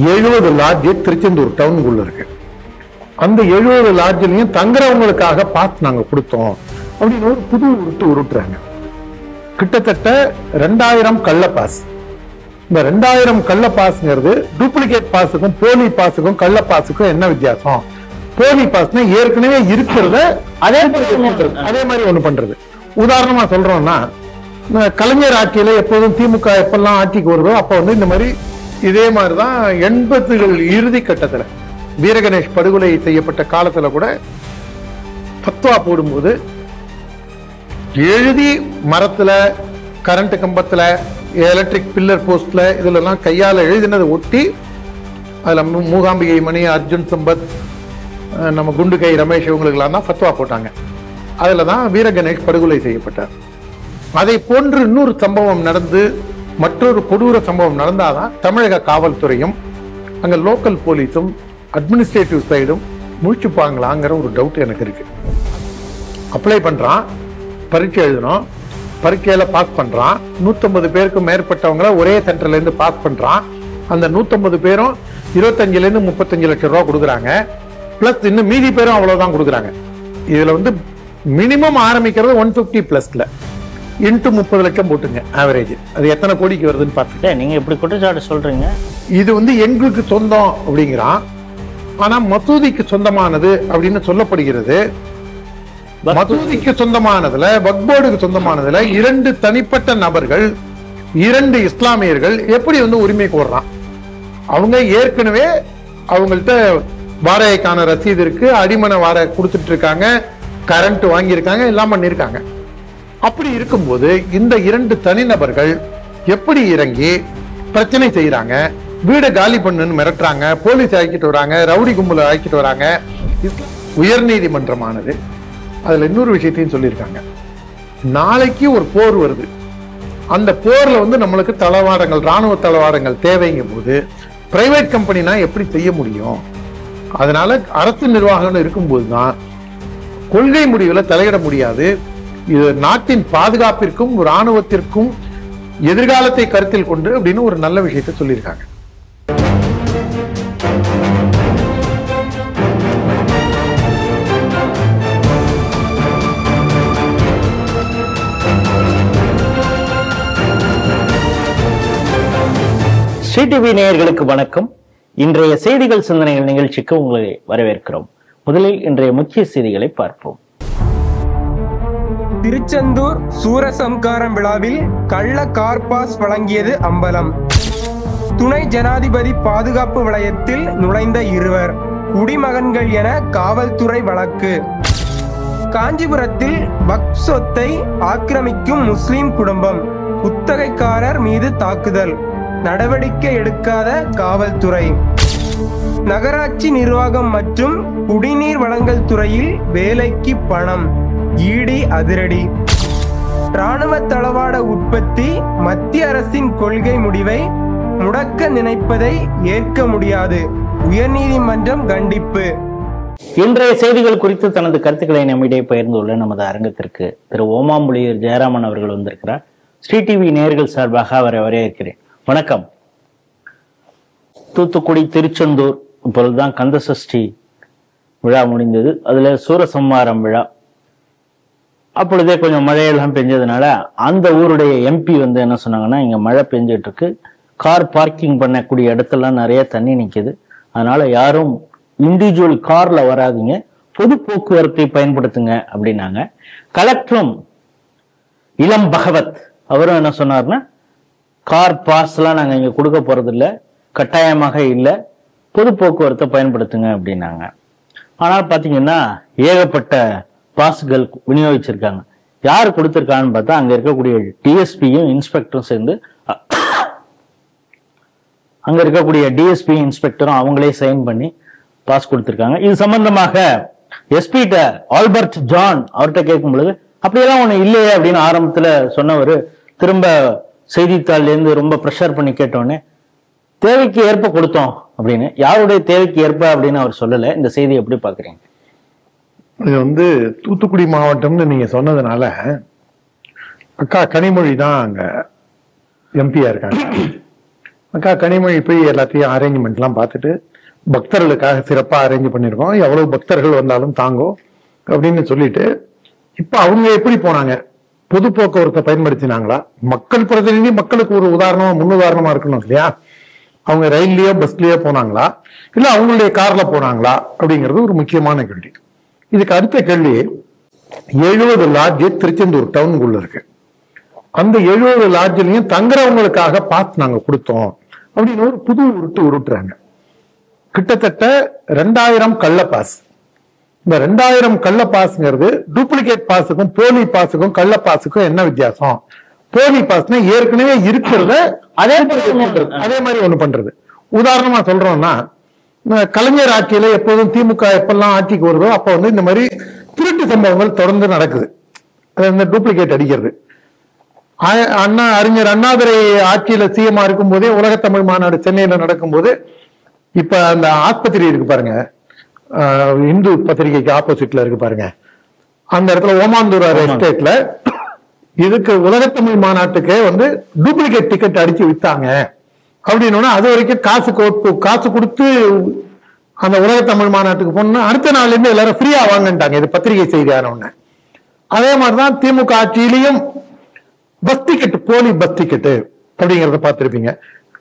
70 lodge Tiruchendur டவுனுக்குள்ள இருக்கு. அந்த 70 லாட்ஜ்லயும் தங்குறவங்களுக்காக pass நாங்க கொடுத்தோம் அப்படின்னு ஒரு புது உருட்டுறாங்க. கிட்டத்தட்ட 2000 கள்ள பாஸ். இந்த 2000 கள்ள பாஸ்ங்கிறது டூப்ளிகேட் பாஸுக்கும் போலி பாஸுக்கும் கள்ள பாஸுக்கும் என்ன வித்தியாசம்? போலி பாஸ்னா ஏற்கனவே இருக்கிறத அதே மாதிரி ஒண்ணு பண்றது. உதாரணமா சொல்றோம்னா, கலைஞர் ஆட்சியில எப்போதும் திமுக எப்பெல்லாம் ஆட்சிக்கு வருதோ அப்ப வந்து இந்த மாதிரி இதே மாதிரிதான் 80கள் இறுதி கட்டத்துல வீரகணேஷ் படுகொலை செய்யப்பட்ட காலத்துல கூட ஃபத்வா போடும்போது எழுதி மரத்துல, கரண்ட் கம்பத்துல, எலக்ட்ரிக் பில்லர் போஸ்ட்ல இதுல எல்லாம் கையால எழுதினதை ஒட்டி அதுல மூகாம்பிகை மணி, அர்ஜுன் சம்பத், நம்ம குண்டுகை ரமேஷ் இவங்களுக்கெல்லாம் தான் ஃபத்வா போட்டாங்க. அதுலதான் வீரகணேஷ் படுகொலை செய்யப்பட்டார். அதை போன்று இன்னொரு சம்பவம் நடந்து மற்றொரு கொடூர சம்பவம் நடந்தாதான் தமிழக காவல்துறையும் அங்க லோக்கல் போலீஸும் அட்மினிஸ்ட்ரேட்டிவ் சைடும் முழிச்சுப்பாங்களாங்கிற ஒரு டவுட் எனக்கு இருக்கு. அப்ளை பண்றான், பரீட்சை எழுதணும், பரீட்சையில பாஸ் பண்றான். 150 பேருக்கு மேற்பட்டவங்களை ஒரே சென்டர்ல இருந்து பாஸ் பண்றான். அந்த 150 பேரும் 25 ல இருந்து 35 லட்சம் ரூபாய் கொடுக்குறாங்க. பிளஸ் இன்னும் மீதி பேரும் அவ்வளவுதான் கொடுக்குறாங்க. இதுல வந்து மினிமம் ஆரம்பிக்கிறது 150 பிளஸ்ல இன்ட்டு 30 லட்சம் போட்டுங்க ஆவரேஜ். அது எத்தனை கோடிக்கு வருதுன்னு பார்த்துட்டு நீங்க இப்படி குற்றச்சாட்டு சொல்றீங்க. இது வந்து எங்களுக்கு சொந்தம் அப்படிங்கிறான். ஆனா மசூதிக்கு சொந்தமானது அப்படின்னு சொல்லப்படுகிறது. மசூதிக்கு சொந்தமானதுல, வக்ஃப் போர்டுக்கு சொந்தமானதுல 2 தனிப்பட்ட நபர்கள், 2 இஸ்லாமியர்கள் எப்படி வந்து உரிமை கோர்றான்? அவங்க ஏற்கனவே அவங்கள்ட்ட வாடகைக்கான ரசீது இருக்கு, அடிமனை வாடகை கொடுத்துட்டு இருக்காங்க, கரண்ட் வாங்கியிருக்காங்க, எல்லாம் பண்ணிருக்காங்க. அப்படி இருக்கும்போது இந்த 2 தனிநபர்கள் எப்படி இறங்கி பிரச்சனை செய்யறாங்க? வீடை காலி பண்ணுன்னு மிரட்டுறாங்க, போலீஸ் ஆக்கிட்டு வராங்க, ரவுடி கும்பலை ஆக்கிட்டு வராங்க. உயர் நீதிமன்றமானது அதுல இன்னொரு விஷயத்தையும் சொல்லியிருக்காங்க. நாளைக்கு ஒரு போர் வருது, அந்த போர்ல வந்து நம்மளுக்கு தளவாடங்கள், ராணுவ தளவாடங்கள் தேவைங்கும் போது பிரைவேட் கம்பெனினா எப்படி செய்ய முடியும்? அதனால அரசு நிர்வாகம் இருக்கும்போதுதான் கொள்கை முடிவுல தலையிட முடியாது. இது நாட்டின் பாதுகாப்பிற்கும் ராணுவத்திற்கும் எதிர்காலத்தை கருத்தில் கொண்டு அப்படின்னு ஒரு நல்ல விஷயத்தை சொல்லியிருக்காங்க. ஸ்ரீ டிவி நேயர்களுக்கு வணக்கம். இன்றைய செய்திகள் சிந்தனைகள் நிகழ்ச்சிக்கு உங்களை வரவேற்கிறோம். முதலில் இன்றைய முக்கிய செய்திகளை பார்ப்போம். திருச்செந்தூர் சூரசம்காரம் விழாவில் கள்ள கார் பாஸ் வழங்கியது அம்பலம். துணை ஜனாதிபதி பாதுகாப்பு வளையத்தில் நுழைந்த 2 குடிமகன்கள் என காவல்துறை வழக்கு. காஞ்சிபுரத்தில் வக்ஃப் சொத்தை ஆக்கிரமிக்கும் முஸ்லிம் குடும்பம், குத்தகைக்காரர் மீது தாக்குதல், நடவடிக்கை எடுக்காத காவல்துறை. நகராட்சி நிர்வாகம் மற்றும் குடிநீர் வழங்கல் துறையில் வேலைக்கு பணம், ஈடி அதிரடி. ராணுவ தளவாட உற்பத்தி மத்திய அரசின் கொள்கை முடிவை முடக்க நினைப்பதை ஏற்க முடியாது, உயர்நீதிமன்றம் கண்டிப்பு. இன்றைய செய்திகள் குறித்து தனது கருத்துக்களை நம்மிடையே பகிர்ந்துள்ள நமது அரங்கத்திற்கு திரு ஓமாம்புலியூர் ஜெயராமன் அவர்கள் வந்திருக்கிறார். ஸ்ரீ டிவி நேயர்கள் சார்பாக அவரை வரவேற்கிறேன். வணக்கம். தூத்துக்குடி, திருச்செந்தூர் இப்பொழுதுதான் கந்தசஷ்டி விழா முடிந்தது. அதுல சூரசம்ஹாரம் விழா. அப்பொழுதே கொஞ்சம் மழையெல்லாம் பெஞ்சதுனால அந்த ஊருடைய எம்பி வந்து என்ன சொன்னாங்கன்னா, இங்க மழை பெஞ்சிட்டு இருக்கு, கார் பார்க்கிங் பண்ணக்கூடிய இடத்துலாம் நிறைய தண்ணி நிக்குது, அதனால யாரும் இண்டிவிஜுவல் கார்ல வராதிங்க, பொது போக்குவரத்தை பயன்படுத்துங்க அப்படின்னாங்க. கலெக்டரும் இளம் பகவத் அவரும் என்ன சொன்னார்னா, கார் பாஸ் எல்லாம் நாங்க இங்க கொடுக்க போறது இல்லை, கட்டாயமாக இல்லை, பொது போக்குவரத்தை பயன்படுத்துங்க அப்படின்னாங்க. ஆனால் பாத்தீங்கன்னா ஏகப்பட்ட பாஸ்கள் விநியோகிச்சிருக்காங்க. யார் கொடுத்திருக்கான்னு பார்த்தா அங்க இருக்கக்கூடிய டிஎஸ்பியும் இன்ஸ்பெக்டரும் சேர்ந்து, அங்க இருக்கக்கூடிய டிஎஸ்பியும் இன்ஸ்பெக்டரும் அவங்களே சைன் பண்ணி பாஸ் கொடுத்திருக்காங்க. இது சம்பந்தமாக எஸ்பிட்ட ஆல்பர்ட் ஜான் அவர்கிட்ட கேட்கும் பொழுது அப்படியெல்லாம் ஒண்ணு இல்லையே அப்படின்னு ஆரம்பத்துல சொன்னவர் திரும்ப செய்தித்தாள்ல இருந்து ரொம்ப ப்ரெஷர் பண்ணி கேட்டோன்னே தேவைக்கு ஏற்ப கொடுத்தோம் அப்படின்னு. யாருடைய தேவைக்கு ஏற்ப அப்படின்னு அவர் சொல்லல. இந்த செய்தி எப்படி பாக்குறீங்க? இது வந்து தூத்துக்குடி மாவட்டம்னு நீங்க சொன்னதுனால அக்கா கனிமொழி தான் அங்க எம்பியா இருக்காங்க. அக்கா கனிமொழி போய் எல்லாத்தையும் அரேஞ்ச்மெண்ட்லாம் பார்த்துட்டு பக்தர்களுக்காக சிறப்பாக அரேஞ்ச் பண்ணியிருக்கோம், எவ்வளவு பக்தர்கள் வந்தாலும் தாங்கும் அப்படின்னு சொல்லிட்டு இப்ப அவங்க எப்படி போனாங்க? பொது போக்குவரத்தை பயன்படுத்தினாங்களா? மக்கள் பிரதிநிதி மக்களுக்கு ஒரு உதாரணமா முன்னுதாரணமா இருக்கணும் இல்லையா? அவங்க ரயில்லயோ பஸ்லயோ போனாங்களா, இல்ல அவங்களுடைய கார்ல போனாங்களா அப்படிங்கிறது ஒரு முக்கியமான கேள்வி. இதுக்கு அடுத்த கேள்வி, 70 லாட்ஜ் திருச்செந்தூர் டவுனுக்குள்ள இருக்கு. அந்த 70 லாட்ஜ்லயும் தங்குறவங்களுக்காக பாஸ் நாங்க கொடுத்தோம் அப்படின்னு ஒரு புது உருட்டுறாங்க. கிட்டத்தட்ட 2000 கள்ள பாஸ். இந்த 2000 கள்ள பாஸ்ங்கிறது டூப்ளிகேட் பாஸுக்கும் போலி பாஸுக்கும் கள்ள பாஸுக்கும் என்ன வித்தியாசம்? போலி பாஸ்னா ஏற்கனவே இருக்கிறத அதே மாதிரி ஒண்ணு பண்றது. உதாரணமா சொல்றோம்னா, கலைஞர் ஆட்சியில எப்போதும் திமுக எப்பெல்லாம் ஆட்சிக்கு வருதோ அப்ப வந்து இந்த மாதிரி திருட்டு சம்பவங்கள் தொடர்ந்து நடக்குது. இந்த டூப்ளிகேட் அடிக்கிறது. அறிஞர் அண்ணாதுரை ஆட்சியில சிஎம்ஆ இருக்கும் போதே உலகத்தமிழ் மாநாடு சென்னையில நடக்கும் போது, இப்ப அந்த ஆஸ்பத்திரி இருக்கு பாருங்க, இந்து பத்திரிகைக்கு ஆப்போசிட்ல இருக்கு பாருங்க, அந்த இடத்துல ஓமாந்தூர் எஸ்டேட்ல இதுக்கு உலகத்தமிழ் மாநாட்டுக்கு வந்து டூப்ளிகேட் டிக்கெட் அடிச்சு வித்தாங்க அப்படின்னா, அது வரைக்கும் காசு கொடுத்து அந்த உலகத்தமிழ் மாநாட்டுக்கு போனா அடுத்த நாள்ல இருந்து எல்லாரும் ஃப்ரீயா வாங்கட்டாங்க. இது பத்திரிகை செய்தியான ஒண்ணு. அதே மாதிரிதான் திமுக ஆட்சியிலையும் பஸ் டிக்கெட், போலி பஸ் டிக்கெட் அப்படிங்கறத பார்த்திருப்பீங்க.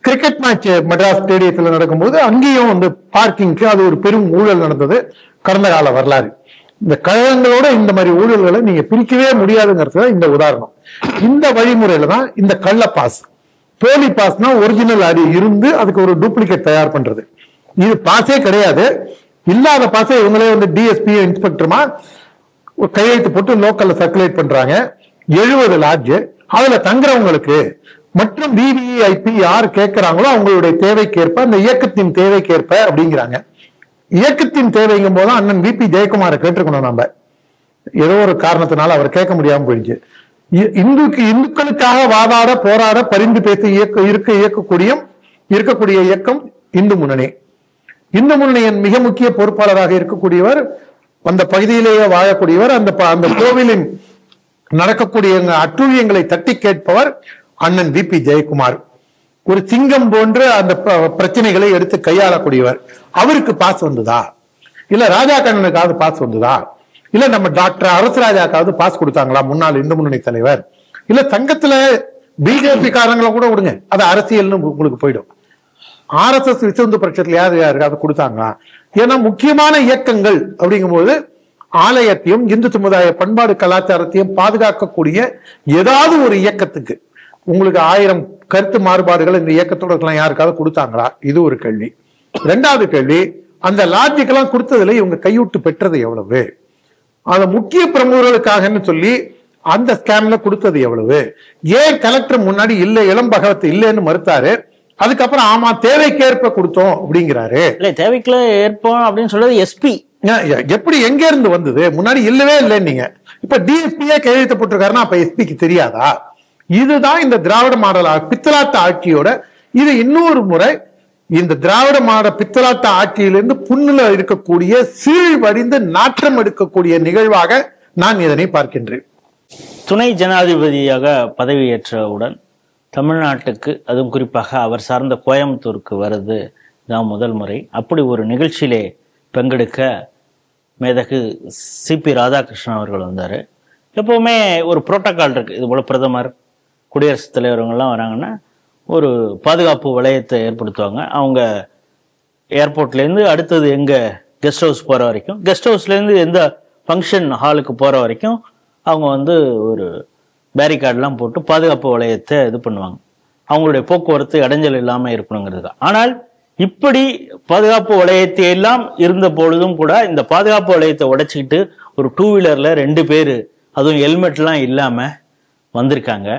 கிரிக்கெட் மேட்ச் மெட்ராஸ் ஸ்டேடியத்தில் நடக்கும்போது அங்கேயும் வந்து பார்க்கிங்க்கு அது ஒரு பெரும் ஊழல் நடந்தது கடந்த கால வரலாறு. இந்த கழகங்களோட இந்த மாதிரி ஊழல்களை நீங்க பிரிக்கவே முடியாதுங்கிறது இந்த உதாரணம். இந்த வழிமுறையில தான் இந்த கள்ள பாஸ், போலி பாஸ்னா ஒரிஜினல் அடி இருந்து அதுக்கு ஒரு டூப்ளிகேட் தயார் பண்றது. இது பாஸே கிடையாது. இல்லாத பாஸை இவங்களே வந்து டிஎஸ்பி இன்ஸ்பெக்டருமா கையெழுத்து போட்டு லோக்கல்ல சர்க்குலேட் பண்றாங்க. 70 லாட்ஜ், அதுல தங்குறவங்களுக்கு மற்றும் விவிஐபி யார் கேட்கிறாங்களோ அவங்களுடைய தேவைக்கேற்ப, அந்த இயக்கத்தின் தேவைக்கேற்ப அப்படிங்கிறாங்க. இயக்கத்தின் தேவைங்கும் போது அண்ணன் விபி ஜெயக்குமாரை கேட்டிருக்கணும். நம்ம ஏதோ ஒரு காரணத்தினால அவர் கேட்க முடியாம போயிடுச்சு. இந்துக்களுக்காக வாதாட போராட பரிந்து பேசி இருக்கக்கூடிய இயக்கம் இந்து முன்னணி. இந்து முன்னணியின் மிக முக்கிய பொறுப்பாளராக இருக்கக்கூடியவர், அந்த பகுதியிலேயே வாழக்கூடியவர், அந்த கோவிலின் நடக்கக்கூடிய அட்டூழியங்களை தட்டி கேட்பவர் அண்ணன் விபி ஜெயக்குமார். ஒரு சிங்கம் போன்ற அந்த பிரச்சனைகளை எடுத்து கையாளக்கூடியவர். அவருக்கு பாஸ் வந்ததா, இல்ல ராஜா கண்ணனுக்காவது பாஸ் வந்ததா, இல்ல நம்ம டாக்டர் அரசராஜாக்காவது பாஸ் கொடுத்தாங்களா முன்னாள் இந்து முன்னணி தலைவர்? இல்ல சங்கத்துல பிஜேபி காரங்களை கூட விடுங்க, அது அரசியல்னு உங்களுக்கு போயிடும். RSS விசுந்து பட்சத்துல யாருக்காவது கொடுத்தாங்களா? ஏன்னா முக்கியமான இயக்கங்கள் அப்படிங்கும் போது ஆலயத்தையும் இந்து சமுதாய பண்பாடு கலாச்சாரத்தையும் பாதுகாக்கக்கூடிய ஏதாவது ஒரு இயக்கத்துக்கு உங்களுக்கு 1000 கருத்து மாறுபாடுகள் இந்த இயக்கத்தோட யாருக்காவது கொடுத்தாங்களா? இது ஒரு கேள்வி. 2வது கேள்வி, அந்த லாஜிக்கெல்லாம் கொடுத்ததுல இவங்க கையூட்டு பெற்றது எவ்வளவு? அந்த முக்கிய பிரமுகர்களுக்காக சொல்லி அந்த ஸ்கேம்ல கொடுத்தது எவ்வளவு? ஏன் கலெக்டர் முன்னாடி இல்ல, இளம் பகவத் இல்லைன்னு மறுத்தாரு, அதுக்கப்புறம் ஆமா தேவைக்கேற்ப கொடுத்தோம் அப்படிங்கிறாரு. இல்ல தேவைக்குள்ள ஏற்போம் அப்படின்னு சொல்றது எஸ்பி. எப்படி எங்க இருந்து வந்தது? முன்னாடி இல்லவே இல்லைன்னு நீங்க இப்ப டிஎஸ்பியே கையெழுத்து போட்டிருக்காருன்னா அப்ப எஸ்பிக்கு தெரியாதா? இதுதான் இந்த திராவிட மாடல் பித்தலாட்ட ஆட்சியோட இது இன்னொரு முறை இந்த திராவிட மாடல் பித்தலாட்ட ஆட்சியிலிருந்து புண்ணுல இருக்கக்கூடிய சீழ்வடிந்து நாற்றம் எடுக்கக்கூடிய நிகழ்வாக நான் இதனை பார்க்கின்றேன். துணை ஜனாதிபதியாக பதவியேற்றவுடன் தமிழ்நாட்டுக்கு, அதுவும் குறிப்பாக அவர் சார்ந்த கோயம்புத்தூருக்கு வருது தான் முதல் முறை. அப்படி ஒரு நிகழ்ச்சியிலே பங்கெடுக்க மேதகு சிபி ராதாகிருஷ்ணன் அவர்கள் வந்தார். எப்போவுமே ஒரு புரோட்டோகால் இருக்கு. இது போல பிரதமர், குடியரசுத் தலைவர்கள்லாம் வராங்கன்னா ஒரு பாதுகாப்பு வளையத்தை ஏற்படுத்துவாங்க. அவங்க ஏர்போர்ட்லேருந்து அடுத்தது எங்கே கெஸ்ட் ஹவுஸ் போகிற வரைக்கும், கெஸ்ட் ஹவுஸ்லேருந்து எந்த ஃபங்க்ஷன் ஹாலுக்கு போகிற வரைக்கும் அவங்க வந்து ஒரு பேரிகார்டெலாம் போட்டு பாதுகாப்பு வளையத்தை இது பண்ணுவாங்க. அவங்களுடைய போக்குவரத்து இடைஞ்சல் இல்லாமல் இருக்கணுங்கிறது. ஆனால் இப்படி பாதுகாப்பு வளையத்தை எல்லாம் இருந்த பொழுதும் கூட இந்த பாதுகாப்பு வளையத்தை உடைச்சிக்கிட்டு ஒரு 2 வீலர்ல 2 பேர், அதுவும் ஹெல்மெட்லாம் இல்லாமல் வந்திருக்காங்க.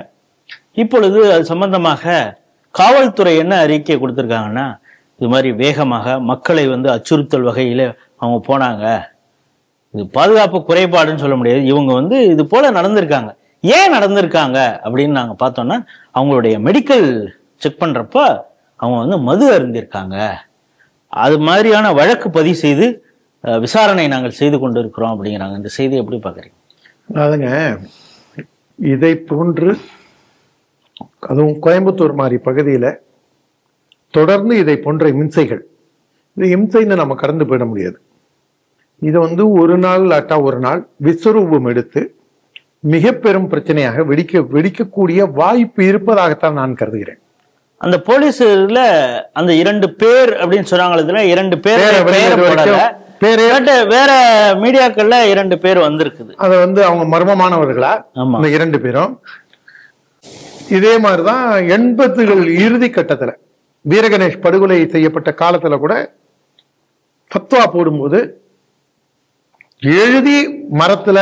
இப்பொழுது அது சம்பந்தமாக காவல்துறை என்ன அறிக்கை கொடுத்துருக்காங்கன்னா, இது மாதிரி வேகமாக மக்களை வந்து அச்சுறுத்தல் வகையில் அவங்க போனாங்க, இது பாதுகாப்பு குறைபாடுன்னு சொல்ல முடியாது, இவங்க வந்து இது போல நடந்திருக்காங்க. ஏன் நடந்திருக்காங்க அப்படின்னு நாங்கள் பார்த்தோம்னா, அவங்களுடைய மெடிக்கல் செக் பண்ணுறப்ப அவங்க வந்து மது அருந்திருக்காங்க. அது மாதிரியான வழக்கு பதிவு செய்து விசாரணை நாங்கள் செய்து கொண்டு இருக்கிறோம் அப்படிங்கிறாங்க. இந்த செய்தி எப்படி பார்க்குறீங்க? அதுங்க இதை போன்று அதுவும் கோயம்புத்தூர் மாதிரி பகுதியில் தொடர்ந்து இதை போன்ற இம்சைகள், இது இம்சைன்னு நம்ம கடந்து போயிட முடியாது. இது ஒரு நாள் அட்டா ஒரு நாள் விஸ்வரூபம் எடுத்து மிக பெரும் பிரச்சனையாக வெடிக்கக்கூடிய வாய்ப்பு இருப்பதாகத்தான் நான் கருதுகிறேன். அந்த போலீஸ்ல அந்த 2 பேர் அப்படின்னு சொன்னாங்க, இதுல 2 பேர் வேற மீடியாக்கள்ல 2 பேர் வந்திருக்குது. அது அவங்க மர்மமானவர்களா இந்த 2 பேரும்? இதே மாதிரிதான் 80கள் இறுதி கட்டத்துல வீரகணேஷ் படுகொலை செய்யப்பட்ட காலத்துல கூட ஃபத்வா போடும்போது எழுதி மரத்துல,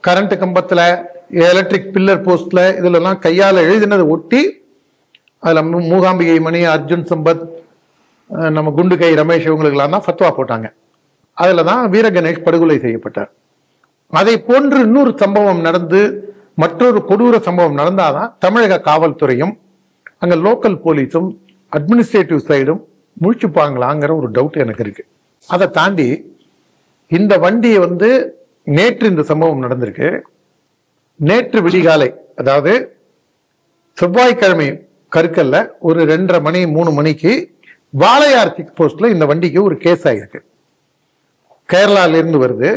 கரண்ட் கம்பத்துல, எலக்ட்ரிக் பில்லர் போஸ்ட்ல இதுல எல்லாம் கையால எழுதினதை ஒட்டி அதுல மூகாம்பிகை மணி, அர்ஜுன் சம்பத், நம்ம குண்டுகை ரமேஷ் இவங்களுக்கு எல்லாம் தான் ஃபத்வா போட்டாங்க. அதுலதான் வீரகணேஷ் படுகொலை செய்யப்பட்டார். அதை போன்று இன்னொரு சம்பவம் நடந்து, மற்றொரு கொடூர சம்பவம் நடந்தாதான் தமிழக காவல்துறையும் அங்க லோக்கல் போலீஸும் அட்மினிஸ்ட்ரேட்டிவ் சைடும் முழிச்சுப்பாங்களாங்கிற ஒரு டவுட் எனக்கு இருக்கு. அதை தாண்டி இந்த வண்டியை நேற்று இந்த சம்பவம் நடந்திருக்கு. நேற்று விடிகாலை, அதாவது செவ்வாய்க்கிழமை கருக்கல்ல ஒரு 2:30 மணி 3 மணிக்கு வாளையார் செக் போஸ்ட்ல இந்த வண்டிக்கு ஒரு கேஸ் ஆயிருக்கு. கேரளால இருந்து வருது,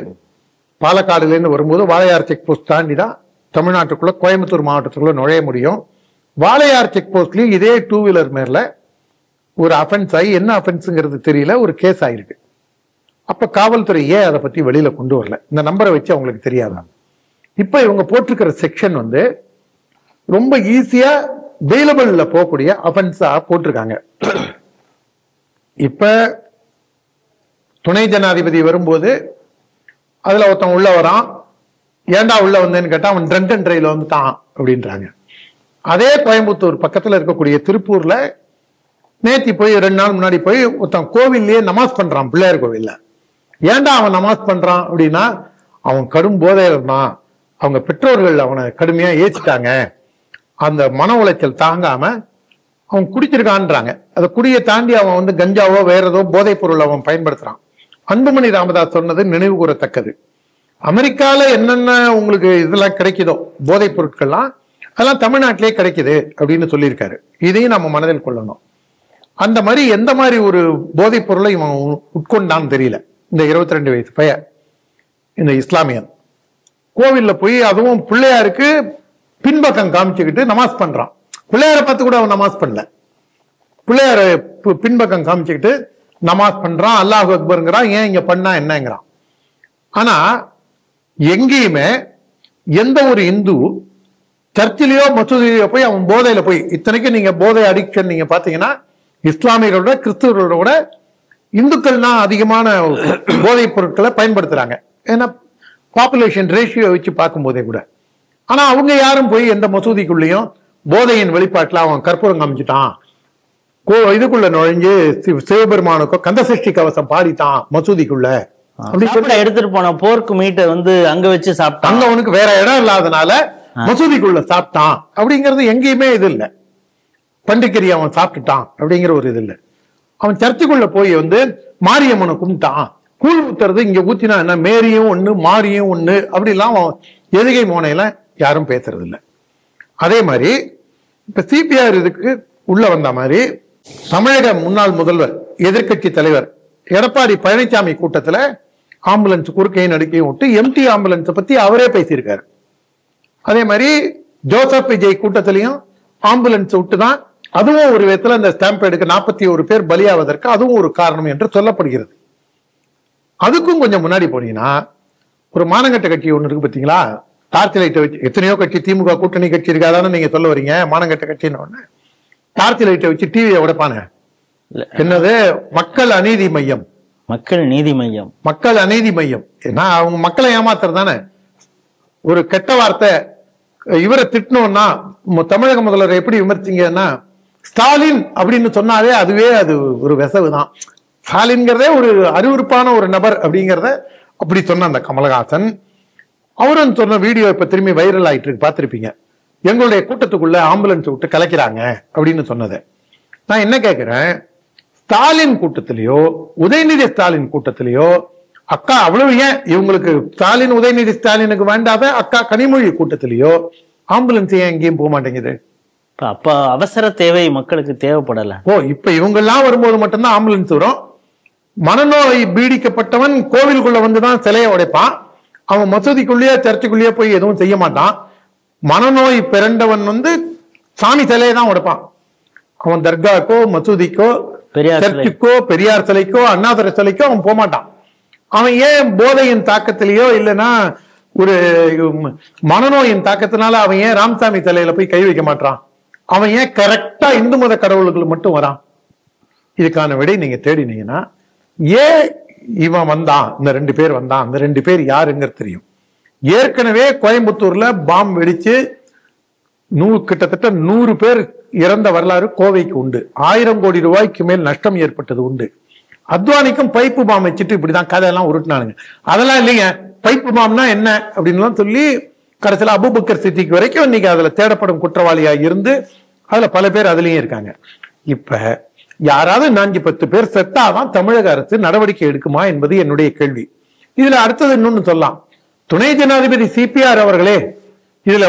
பாலக்காடுல இருந்து வரும்போது வாளையார் செக் போஸ்ட் தாண்டி தான் தமிழ்நாட்டுக்குள்ள கோயம்புத்தூர் மாவட்டத்துக்குள்ள நுழைய முடியும். வாளையார் செக் போஸ்ட்லயும் இதே 2 வீலர் மேல ஒரு அஃபென்ஸ் ஆகி, என்ன அஃபென்ஸ்ங்கிறது தெரியல, ஒரு கேஸ் ஆயிருக்கு. அப்ப காவல்துறை ஏன் அதை பத்தி வெளியில கொண்டு வரல? இந்த நம்பரை வச்சு அவங்களுக்கு தெரியாதான்? இப்ப இவங்க போட்டிருக்கிற செக்ஷன் ரொம்ப ஈஸியா பெயிலபிள்ல போகக்கூடிய அஃபென்ஸா போட்டிருக்காங்க. இப்ப துணை ஜனாதிபதி வரும்போது அதுல ஒருத்தன் உள்ள வரான், ஏண்டா உள்ள வந்தேன்னு கேட்டா அவன் ட்ரங்க் அண்ட் டிரைவ்ல வந்துட்டான் அப்படின்றாங்க. அதே கோயம்புத்தூர் பக்கத்துல இருக்கக்கூடிய திருப்பூர்ல நேத்தி போய் 2 நாள் முன்னாடி போய் ஒருத்தன் கோவில்லயே நமாஸ் பண்றான், பிள்ளையார் கோவில்ல. ஏண்டா அவன் நமாஸ் பண்றான் அப்படின்னா, அவன் கடும் போதையில இருந்தான், அவங்க பெற்றோர்கள் அவனை கடுமையா ஏச்சிட்டாங்க, அந்த மன உளைச்சல் தாங்காம அவன் குடிச்சிருக்கான்றாங்க. அந்த குடியை தாண்டி அவன் கஞ்சாவோ வேற ஏதோ போதைப் பொருள் அவன் பயன்படுத்துறான். அன்புமணி ராமதாஸ் சொன்னது நினைவு கூறத்தக்கது. அமெரிக்கால என்னென்ன உங்களுக்கு இதெல்லாம் கிடைக்குதோ போதைப் பொருட்கள்லாம், அதெல்லாம் தமிழ்நாட்டிலே கிடைக்குது அப்படின்னு சொல்லியிருக்காரு. இதையும் நம்ம மனதில் கொள்ளணும். அந்த மாதிரி எந்த மாதிரி ஒரு போதைப் பொருளை இவன் உட்கொண்டான்னு தெரியல. இந்த 22 வயசு பையன், இந்த இஸ்லாமியன் கோவில்ல போய், அதுவும் பிள்ளையாருக்கு பின்பக்கம் காமிச்சுக்கிட்டு நமாஸ் பண்றான். பிள்ளையாரை பார்த்து கூட அவன் நமாஸ் பண்ணல, பிள்ளையார பின்பக்கம் காமிச்சுக்கிட்டு நமாஸ் பண்றான், அல்லாஹ் அக்பர்ங்கிறான். ஏன் இங்க பண்ணா என்னங்கிறான். ஆனா எங்கேயுமே எந்த ஒரு இந்து சர்ச்சிலேயோ மசூதியிலோ போய் அவன் போதையில போய், இத்தனைக்கும் நீங்க போதை அடிக்ஷன் நீங்க பாத்தீங்கன்னா இஸ்லாமியர்களோட கிறிஸ்தவர்களோட இந்துக்கள் தான் அதிகமான போதைப் பொருட்களை பயன்படுத்துறாங்க. ஏன்னா பாப்புலேஷன் ரேஷியோ வச்சு பார்க்கும் போதே கூட. ஆனா அவங்க யாரும் போய் எந்த மசூதிக்குள்ளேயும் போதையின் வெளிப்பாட்டுல அவன் கற்பூரம் காமிச்சிட்டான், இதுக்குள்ள நுழைஞ்சு சிவபெருமானுக்கோ கந்தசஷ்டி கவசம் பாடிட்டான் மசூதிக்குள்ள அப்படி சொல்லி எடுத்துட்டு போன போர்க்கு மீட்டை அங்க வச்சு சாப்பிட்டான். அங்க அவனுக்கு வேற இடம் இல்லாதனால மசூதிக்குள்ள சாப்பிட்டான் அப்படிங்கிறது எங்கேயுமே இது இல்லை. பண்டிகரி அவன் சாப்பிட்டுட்டான் அப்படிங்கிற ஒரு இது இல்லை. அவன் சர்ச்சுக்குள்ள போய் மாரியம்மனை கும்பிட்டான், கூழ் ஊத்துறது இங்க ஊத்தினா என்ன, மேரியும் ஒண்ணு மாரியும் ஒண்ணு அப்படிலாம் எதுகை மோனையில யாரும் பேசுறது இல்லை. அதே மாதிரி இப்ப சிபிஆர் இதுக்கு உள்ள வந்த மாதிரி தமிழக முன்னாள் முதல்வர் எதிர்கட்சி தலைவர் எடப்பாடி பழனிசாமி கூட்டத்துல ஆம்புலன்ஸ் குறுக்கையும் நடுக்கையும் விட்டு எம்டி ஆம்புலன்ஸை பத்தி அவரே பேசியிருக்காரு. அதே மாதிரி ஜோசப் விஜய் கூட்டத்திலையும் ஆம்புலன்ஸ் விட்டுதான், அதுவும் ஒரு விதத்துல அந்த ஸ்டாம்ப் எடுக்க 41 பேர் பலியாவதற்கு அதுவும் ஒரு காரணம் என்று சொல்லப்படுகிறது. அதுக்கும் கொஞ்சம் முன்னாடி போனீங்கன்னா ஒரு மானங்கட்ட கட்சி ஒண்ணு இருக்கு பாத்தீங்களா, டார்ச் லைட்டை வச்சு, எத்தனையோ கட்சி திமுக கூட்டணி கட்சி இருக்காதானே நீங்க சொல்ல வரீங்க, மானங்கட்ட கட்சின்னு ஒண்ணு டார்ச் லைட்டை வச்சு டிவியை உடைப்பானு. என்னது மக்கள் அநீதி மையம், மக்கள் நீதி மையம், மக்கள் அநீதி மையம். ஏன்னா அவங்க மக்களை ஏமாத்துறது தானே. ஒரு கெட்ட வார்த்தை இவரை திட்டணும்னா தமிழக முதல்வர் எப்படி விமர்சிங்கன்னா, ஸ்டாலின் அப்படின்னு சொன்னாலே அதுவே அது ஒரு வெசவு தான். ஸ்டாலின்ங்கிறதே ஒரு அறிவுறுப்பான ஒரு நபர் அப்படிங்கிறத அப்படி சொன்ன அந்த கமலஹாசன் அவரும் சொன்ன வீடியோ இப்ப திரும்பி வைரல் ஆயிட்டு இருக்கு, பார்த்திருப்பீங்க. எங்களுடைய கூட்டத்துக்குள்ள ஆம்புலன்ஸ் விட்டு கலைக்கிறாங்க அப்படின்னு சொன்னது. நான் என்ன கேட்கிறேன், ஸ்டாலின் கூட்டத்திலேயோ உதயநிதி ஸ்டாலின் கூட்டத்திலேயோ அக்கா அவ்வளவு ஏன் இவங்களுக்கு ஸ்டாலின் உதயநிதி ஸ்டாலினுக்கு வேண்டாத அக்கா கனிமொழி கூட்டத்திலேயோ ஆம்புலன்ஸ் ஏன் எங்கேயும் போக மாட்டேங்குது? அப்ப அவசர தேவை மக்களுக்கு தேவைப்படல. இப்ப இவங்க எல்லாம் வரும்போது மட்டும்தான் ஆம்புலன்ஸ் வரும். மனநோய் பீடிக்கப்பட்டவன் கோவிலுக்குள்ள வந்துதான் சிலையை உடைப்பான். அவன் மசூதிக்குள்ளேயே சர்ச்சுக்குள்ளேயே போய் எதுவும் செய்ய மாட்டான். மனநோய் பிறண்டவன் சாமி சிலையை தான் உடைப்பான். அவன் தர்காக்கோ மசூதிக்கோ சர்ச்சுக்கோ பெரியார் சிலைக்கோ அண்ணாதுரை சிலைக்கோ அவன் போக மாட்டான். அவன் ஏன் போதையின் தாக்கத்திலேயோ இல்லைன்னா ஒரு மனநோயின் தாக்கத்தினால அவன் ஏன் ராமசாமி சிலையில போய் கை வைக்க மாட்டான்? அவன் ஏன் கரெக்டா இந்து மத கடவுள்கள் மட்டும் வரான்? இதுக்கான விடை நீங்க தேடினீங்கன்னா, ஏன் இவன் வந்தான், இந்த 2 பேர் வந்தான், அந்த 2 பேர் யாருங்கிறது தெரியும். ஏற்கனவே கோயம்புத்தூர்ல பாம்பு வெடிச்சு கிட்டத்தட்ட 100 பேர் இறந்த வரலாறு கோவைக்கு உண்டு. 1000 கோடி ரூபாய்க்கு மேல் நஷ்டம் ஏற்பட்டது உண்டு. அத்வானிக்கும் பைப்பு பாம்பு வச்சுட்டு இப்படிதான் கதையெல்லாம் உருட்டினானுங்க. அதெல்லாம் இல்லைங்க, பைப்பு பாம்புனா என்ன அப்படின்னு சொல்லி கடைசியில் அபூபக்கர் சித்திக் வரைக்கும் இன்னைக்கு அதுல தேடப்படும் குற்றவாளியா இருந்து அதுல பல பேர் அதுலயும் இருக்காங்க. இப்ப யாராவது 4-10 பேர் செத்தாதான் தமிழக அரசு நடவடிக்கை எடுக்குமா என்பது என்னுடைய கேள்வி. இதுல அடுத்தது இன்னொன்னு சொல்லலாம். துணை ஜனாதிபதி சிபிஆர் அவர்களே இதுல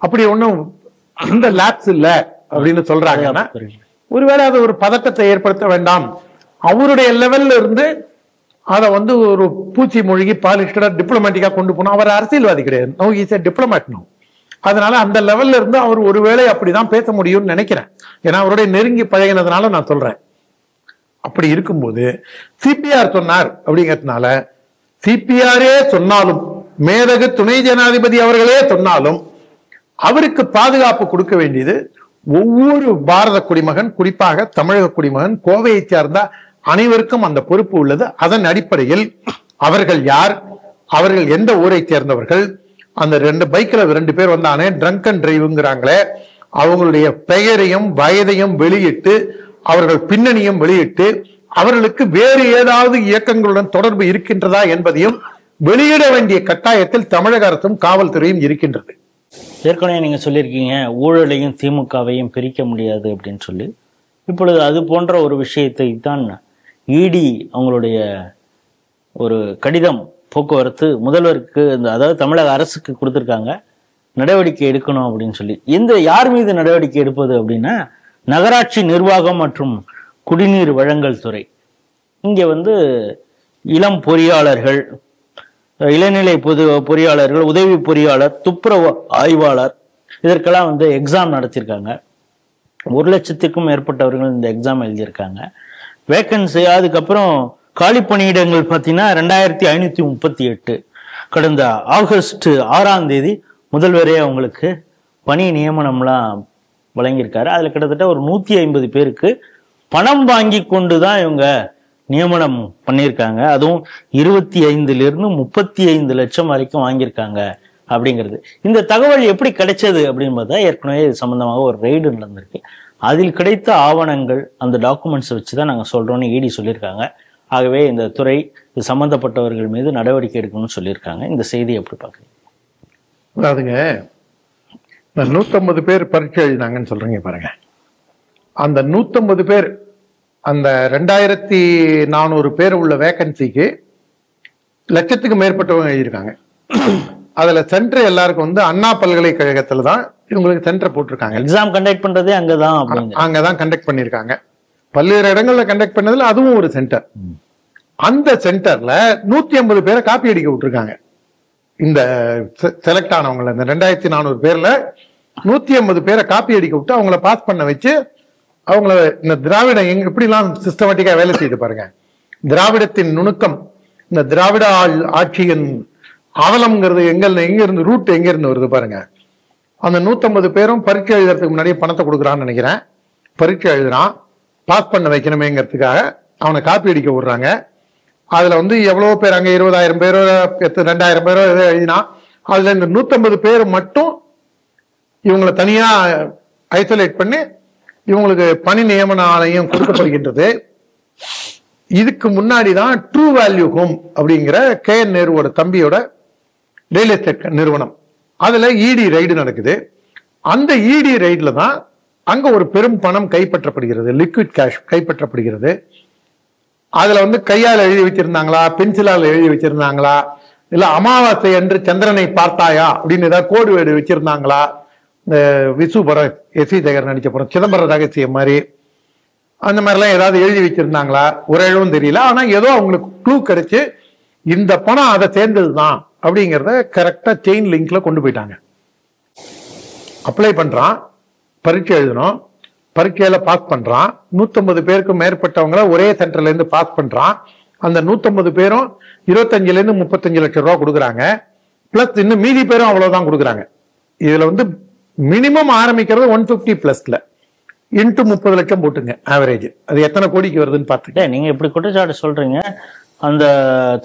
அப்படி ஒண்ணும் அந்த லேப்ஸ் இல்ல அப்படின்னு சொல்றாங்கன்னா, ஒருவேளை அதை ஒரு பதட்டத்தை ஏற்படுத்த வேண்டாம், அவருடைய லெவல்ல இருந்து அதை ஒரு பூச்சி மொழிகி பாலிஸ்டரா டிப்ளமேட்டிக்கா கொண்டு போனோம். அவர் அரசியல்வாதி கிடையாது, no is a diplomat no. அதனால அந்த லெவல்ல இருந்து அவர் ஒருவேளை அப்படிதான் பேச முடியும்னு நினைக்கிறேன். ஏன்னா அவருடைய நெருங்கி பழகினதுனால நான் சொல்றேன். அப்படி இருக்கும்போது சிபிஆர் சொன்னார் அப்படிங்கிறதுனால, சிபிஆரே சொன்னாலும் மேதகு துணை ஜனாதிபதி அவர்களே சொன்னாலும் அவருக்கு பாதுகாப்பு கொடுக்க வேண்டியது ஒவ்வொரு பாரத குடிமகன், குறிப்பாக தமிழக குடிமகன், கோவையை சேர்ந்த அனைவருக்கும் அந்த பொறுப்பு உள்ளது. அதன் அடிப்படையில் அவர்கள் யார், அவர்கள் எந்த ஊரை சேர்ந்தவர்கள், அந்த 2 பைக்ல 2 பேர் வந்தானே ட்ரங்க் அண்ட் டிரைவ்ங்கிறாங்களே, அவங்களுடைய பெயரையும் வயதையும் வெளியிட்டு அவர்கள் பின்னணியும் வெளியிட்டு அவர்களுக்கு வேறு ஏதாவது இயக்கங்களுடன் தொடர்பு இருக்கின்றதா என்பதையும் வெளியிட வேண்டிய கட்டாயத்தில் தமிழக அரசும் காவல்துறையும் இருக்கின்றது. ஏற்கனவே நீங்க சொல்லியிருக்கீங்க ஊழலையும் திமுகவையும் பிரிக்க முடியாது அப்படின்னு சொல்லி. இப்பொழுது அது போன்ற ஒரு விஷயத்தை தான் இடி அவங்களுடைய ஒரு கடிதம் போக்குவரத்து முதல்வருக்கு, அதாவது தமிழக அரசுக்கு கொடுத்துருக்காங்க, நடவடிக்கை எடுக்கணும் அப்படின்னு சொல்லி. யார் மீது நடவடிக்கை எடுப்பது அப்படின்னா, நகராட்சி நிர்வாகம் மற்றும் குடிநீர் வழங்கல் துறை. இங்க இளம் பொறியாளர்கள், இளநிலை பொறியாளர்கள், உதவி பொறியாளர், துப்புரவு ஆய்வாளர், இதற்கெல்லாம் எக்ஸாம் நடத்தியிருக்காங்க. 1,00,000க்கும் மேற்பட்டவர்கள் இந்த எக்ஸாம் எழுதியிருக்காங்க. வேக்கன்சி அதுக்கப்புறம் காலி பணியிடங்கள் பார்த்தீங்கன்னா 2538. கடந்த ஆகஸ்ட் 6ஆம் தேதி முதல்வரே அவங்களுக்கு பணி நியமனம்லாம் வழங்கியிருக்காரு. அதுல கிட்டத்தட்ட ஒரு 150 பேருக்கு பணம் வாங்கி கொண்டுதான் இவங்க நியமனம் பண்ணியிருக்காங்க. அதுவும் 25 to 35 லட்சம் வரைக்கும் வாங்கியிருக்காங்க அப்படிங்கிறது. இந்த தகவல் எப்படி கிடைச்சது அப்படின்னு பார்த்தா, ஏற்கனவே இது சம்பந்தமாக ஒரு ரெய்டு நடந்திருக்கு. அதில் கிடைத்த ஆவணங்கள், அந்த டாக்குமெண்ட்ஸ் வச்சுதான் நாங்க சொல்றோம்னு இடி சொல்லியிருக்காங்க. ஆகவே இந்த துறை சம்பந்தப்பட்டவர்கள் மீது நடவடிக்கை எடுக்கணும்னு சொல்லியிருக்காங்க. இந்த செய்தி எப்படி பாக்குறீங்க? அதாவதுங்க, 150 பேர் பரீட்சை எழுதினாங்கன்னு சொல்றீங்க பாருங்க. அந்த 150 பேர், அந்த 2400 பேர் உள்ள வேகன்சிக்கு 1,00,000க்கு மேற்பட்டவங்க எழுதியிருக்காங்க. அதுல சென்டர் எல்லாருக்கும் அண்ணா பல்கலைக்கழகத்துல தான் இவங்களுக்கு சென்டர் போட்டிருக்காங்க. எக்ஸாம் கண்டக்ட் பண்றதே அங்கதான் கண்டக்ட் பண்ணிருக்காங்க. பல்வேறு இடங்கள்ல கண்டக்ட் பண்ணதுல அதுவும் ஒரு சென்டர். அந்த சென்டர்ல 150 பேரை காப்பி அடிக்க விட்டுருக்காங்க. இந்த செலக்ட் ஆனவங்கள, இந்த 2400 பேர்ல 150 பேரை காப்பி அடிக்க விட்டு அவங்கள பாஸ் பண்ண வச்சு அவங்கள இந்த திராவிட எப்படிலாம் சிஸ்டமேட்டிக்கா வேலை செய்து பாருங்க. திராவிடத்தின் நுணுக்கம், இந்த திராவிட ஆட்சியின் அவலம்ங்கிறது எங்க இருந்து ரூட் எங்க இருந்து வருது பாருங்க. அந்த 150 பேரும் பரீட்சை எழுதுறதுக்கு முன்னாடியே பணத்தை கொடுக்குறான்னு நினைக்கிறேன். பரீட்சை எழுதுறான், பாஸ் பண்ண வைக்கணுமேங்கிறதுக்காக அவனை காப்பி அடிக்க விடுறாங்க. அதுல எவ்வளவு பேர், அங்க 20,000 பேரோ 2,000 பேரோ எழுதினா, அதுல இந்த 150 பேர் மட்டும் இவங்களை தனியா ஐசோலேட் பண்ணி இவங்களுக்கு பணி நியமன ஆணையம் கொடுக்கப்படுகின்றது. இதுக்கு முன்னாடிதான் ட்ரூ வேல்யூ ஹோம் அப்படிங்கிற KN நேருவோட தம்பியோட ரியல் எஸ்டேட் நிறுவனம், அதுல இடி ரைடு நடக்குது. அந்த இடி ரைடுல தான் அங்க ஒரு பெரும் பணம் கைப்பற்றப்படுகிறது, லிக்விட் கேஷ் கைப்பற்றப்படுகிறது. அதுல கையால் எழுதி வச்சிருந்தாங்களா, பென்சிலால் எழுதி வச்சிருந்தாங்களா, இல்ல அமாவாசை என்று சந்திரனை பார்த்தாயா அப்படின்னு ஏதாவது கோடு வேடு வச்சிருந்தாங்களா, இந்த விசு படம், எஸ் வி சேகர் நடிச்ச படம் சிதம்பர ரகசியம் மாதிரி அந்த மாதிரிலாம் ஏதாவது எழுதி வச்சிருந்தாங்களா ஒரு எழுவும் தெரியல. ஆனா ஏதோ அவங்களுக்கு க்ளூ கிடைச்சு இந்த பணம் அதை சேர்ந்ததுதான் அப்படிங்கிறத கரெக்டா செயின் லிங்க்ல கொண்டு போயிட்டாங்க. அப்ளை பண்றான், பரீட்சை எழுதணும், பரீட்சையில பாஸ் பண்றான். 150 பேருக்கும் மேற்பட்டவங்கள ஒரே சென்டர்ல இருந்து பாஸ் பண்றான். அந்த 150 பேரும் 25 இருந்து 35 லட்சம் ரூபாய் கொடுக்குறாங்க. பிளஸ் இன்னும் மீதி பேரும் அவ்வளவுதான் கொடுக்குறாங்க. இதுல வந்து மினிமம் ஆரம்பிக்கிறது 150 பிளஸ்ல இன்ட்டு 30 லட்சம் போட்டுங்க ஆவரேஜ். அது எத்தனை கோடிக்கு வருதுன்னு பார்த்துக்க. நீங்க இப்படி குற்றச்சாட்டு சொல்றீங்க. அந்த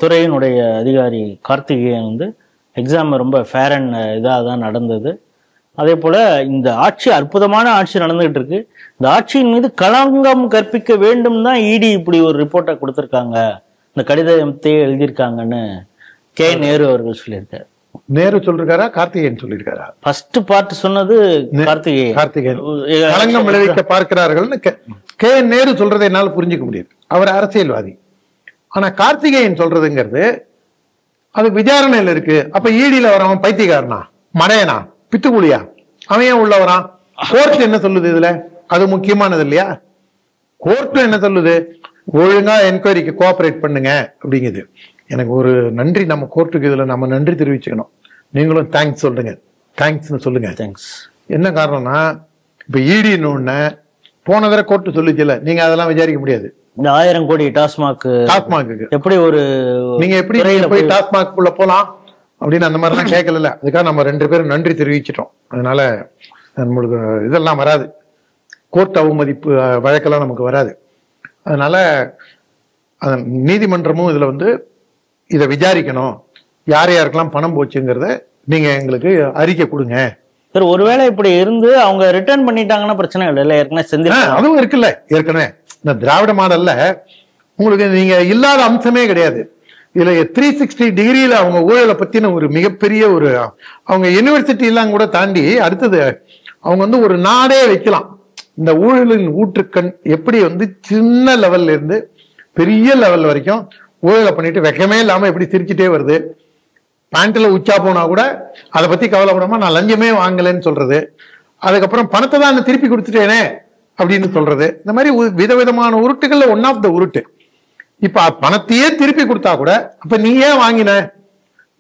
துறையினுடைய அதிகாரி கார்த்திகேயன் வந்து எக்ஸாம் ரொம்ப ஃபேர் அண்ட் இதாக தான் நடந்தது. அதே போல இந்த ஆட்சி அற்புதமான ஆட்சி நடந்துகிட்டு இருக்கு. இந்த ஆட்சியின் மீது களங்கம் கற்பிக்க வேண்டும் தான் இடி இப்படி ஒரு ரிப்போர்ட்டை கொடுத்திருக்காங்க, இந்த கடிதத்தையே எழுதியிருக்காங்கன்னு கே நேரு அவர்கள் சொல்லியிருக்காரு. நேரு சொல்லிருக்காரா கார்த்திகேயன் சொல்லியிருக்காரா? ஃபர்ஸ்ட் பார்ட் சொன்னது கார்த்திகேயன். களங்கம் விளைவிக்க பார்க்கிறார்கள்னு கே நேரு சொல்றதை என்னால புரிஞ்சுக்க முடியுது. அவர் அரசியல்வாதி. ஆனா கார்த்திகேயன் சொல்றதுங்கிறது அது விசாரணையில இருக்கு. அப்ப ஈடியில வரவன் பைத்தியக்காரனா, மடையனா, பித்துக்குழியா, அவன் ஏன் உள்ள வரான்? கோர்ட் என்ன சொல்லுது இதுல? அது முக்கியமானது இல்லையா? கோர்ட் என்ன சொல்லுது? ஒழுங்கா என்கொயரிக்கு கோஆபரேட் பண்ணுங்க அப்படிங்குது. எனக்கு ஒரு நன்றி, நம்ம கோர்ட்டுக்கு இதுல நம்ம நன்றி தெரிவிச்சுக்கணும். நீங்களும் தேங்க்ஸ் சொல்லுங்க, தேங்க்ஸ்னு சொல்லுங்க. தேங்க்ஸ். என்ன காரணம்னா இப்ப ஈடின்னு ஒண்ணு போன தடவை கோர்ட்டு சொல்லிச்சுல, நீங்க அதெல்லாம் விசாரிக்க முடியாது. இந்த 1000 கோடி டாஸ்மாக்கு எப்படி ஒரு நீங்க எப்படி போய் டாஸ்மாக் உள்ள போலாம் அப்படின்னு அந்த மாதிரிலாம் கேட்கல. அதுக்காக நம்ம 2 பேரும் நன்றி தெரிவிச்சிட்டோம். அதனால நம்மளுக்கு இதெல்லாம் வராது, கோர்ட் அவமதிப்பு வழக்கெல்லாம் நமக்கு வராது. அதனால நீதிமன்றமும் இதுல வந்து இதை விசாரிக்கணும், யார் யாருக்கெல்லாம் பணம் போச்சுங்கிறத நீங்க எங்களுக்கு அறிக்கை கொடுங்க. சார் ஒருவேளை இப்படி இருந்து அவங்க ரிட்டர்ன் பண்ணிட்டாங்கன்னா பிரச்சனை இல்லை, ஏற்கனவே செஞ்சு அதுவும் இருக்குல்ல. ஏற்கனவே இந்த திராவிட மாடல்ல உங்களுக்கு நீங்க இல்லாத அம்சமே கிடையாது. இதுல 360 டிகிரியில அவங்க ஊழலை பத்தின ஒரு மிகப்பெரிய ஒரு அவங்க யூனிவர்சிட்டி எல்லாம் கூட தாண்டி அடுத்தது அவங்க வந்து ஒரு நாடே வைக்கலாம். இந்த ஊழலின் ஊற்றுக்கண் எப்படி வந்து சின்ன லெவல்ல இருந்து பெரிய லெவல் வரைக்கும் ஊழலை பண்ணிட்டு வெக்கமே இல்லாம எப்படி சிரிச்சுட்டே வருது. பேண்ட்ல உச்சா போனா கூட அதை பத்தி கவலைப்படாம நான் லஞ்சமே வாங்கலன்னு சொல்றது, அதுக்கப்புறம் பணத்தை தான் திருப்பி கொடுத்துட்டேனே அப்படின்னு சொல்றது. இந்த மாதிரி விதவிதமான உருட்டுகள்ல ஒன் ஆஃப் த உருட்டு. இப்ப பணத்தையே திருப்பி கொடுத்தா கூட அப்ப நீ ஏன் வாங்கின,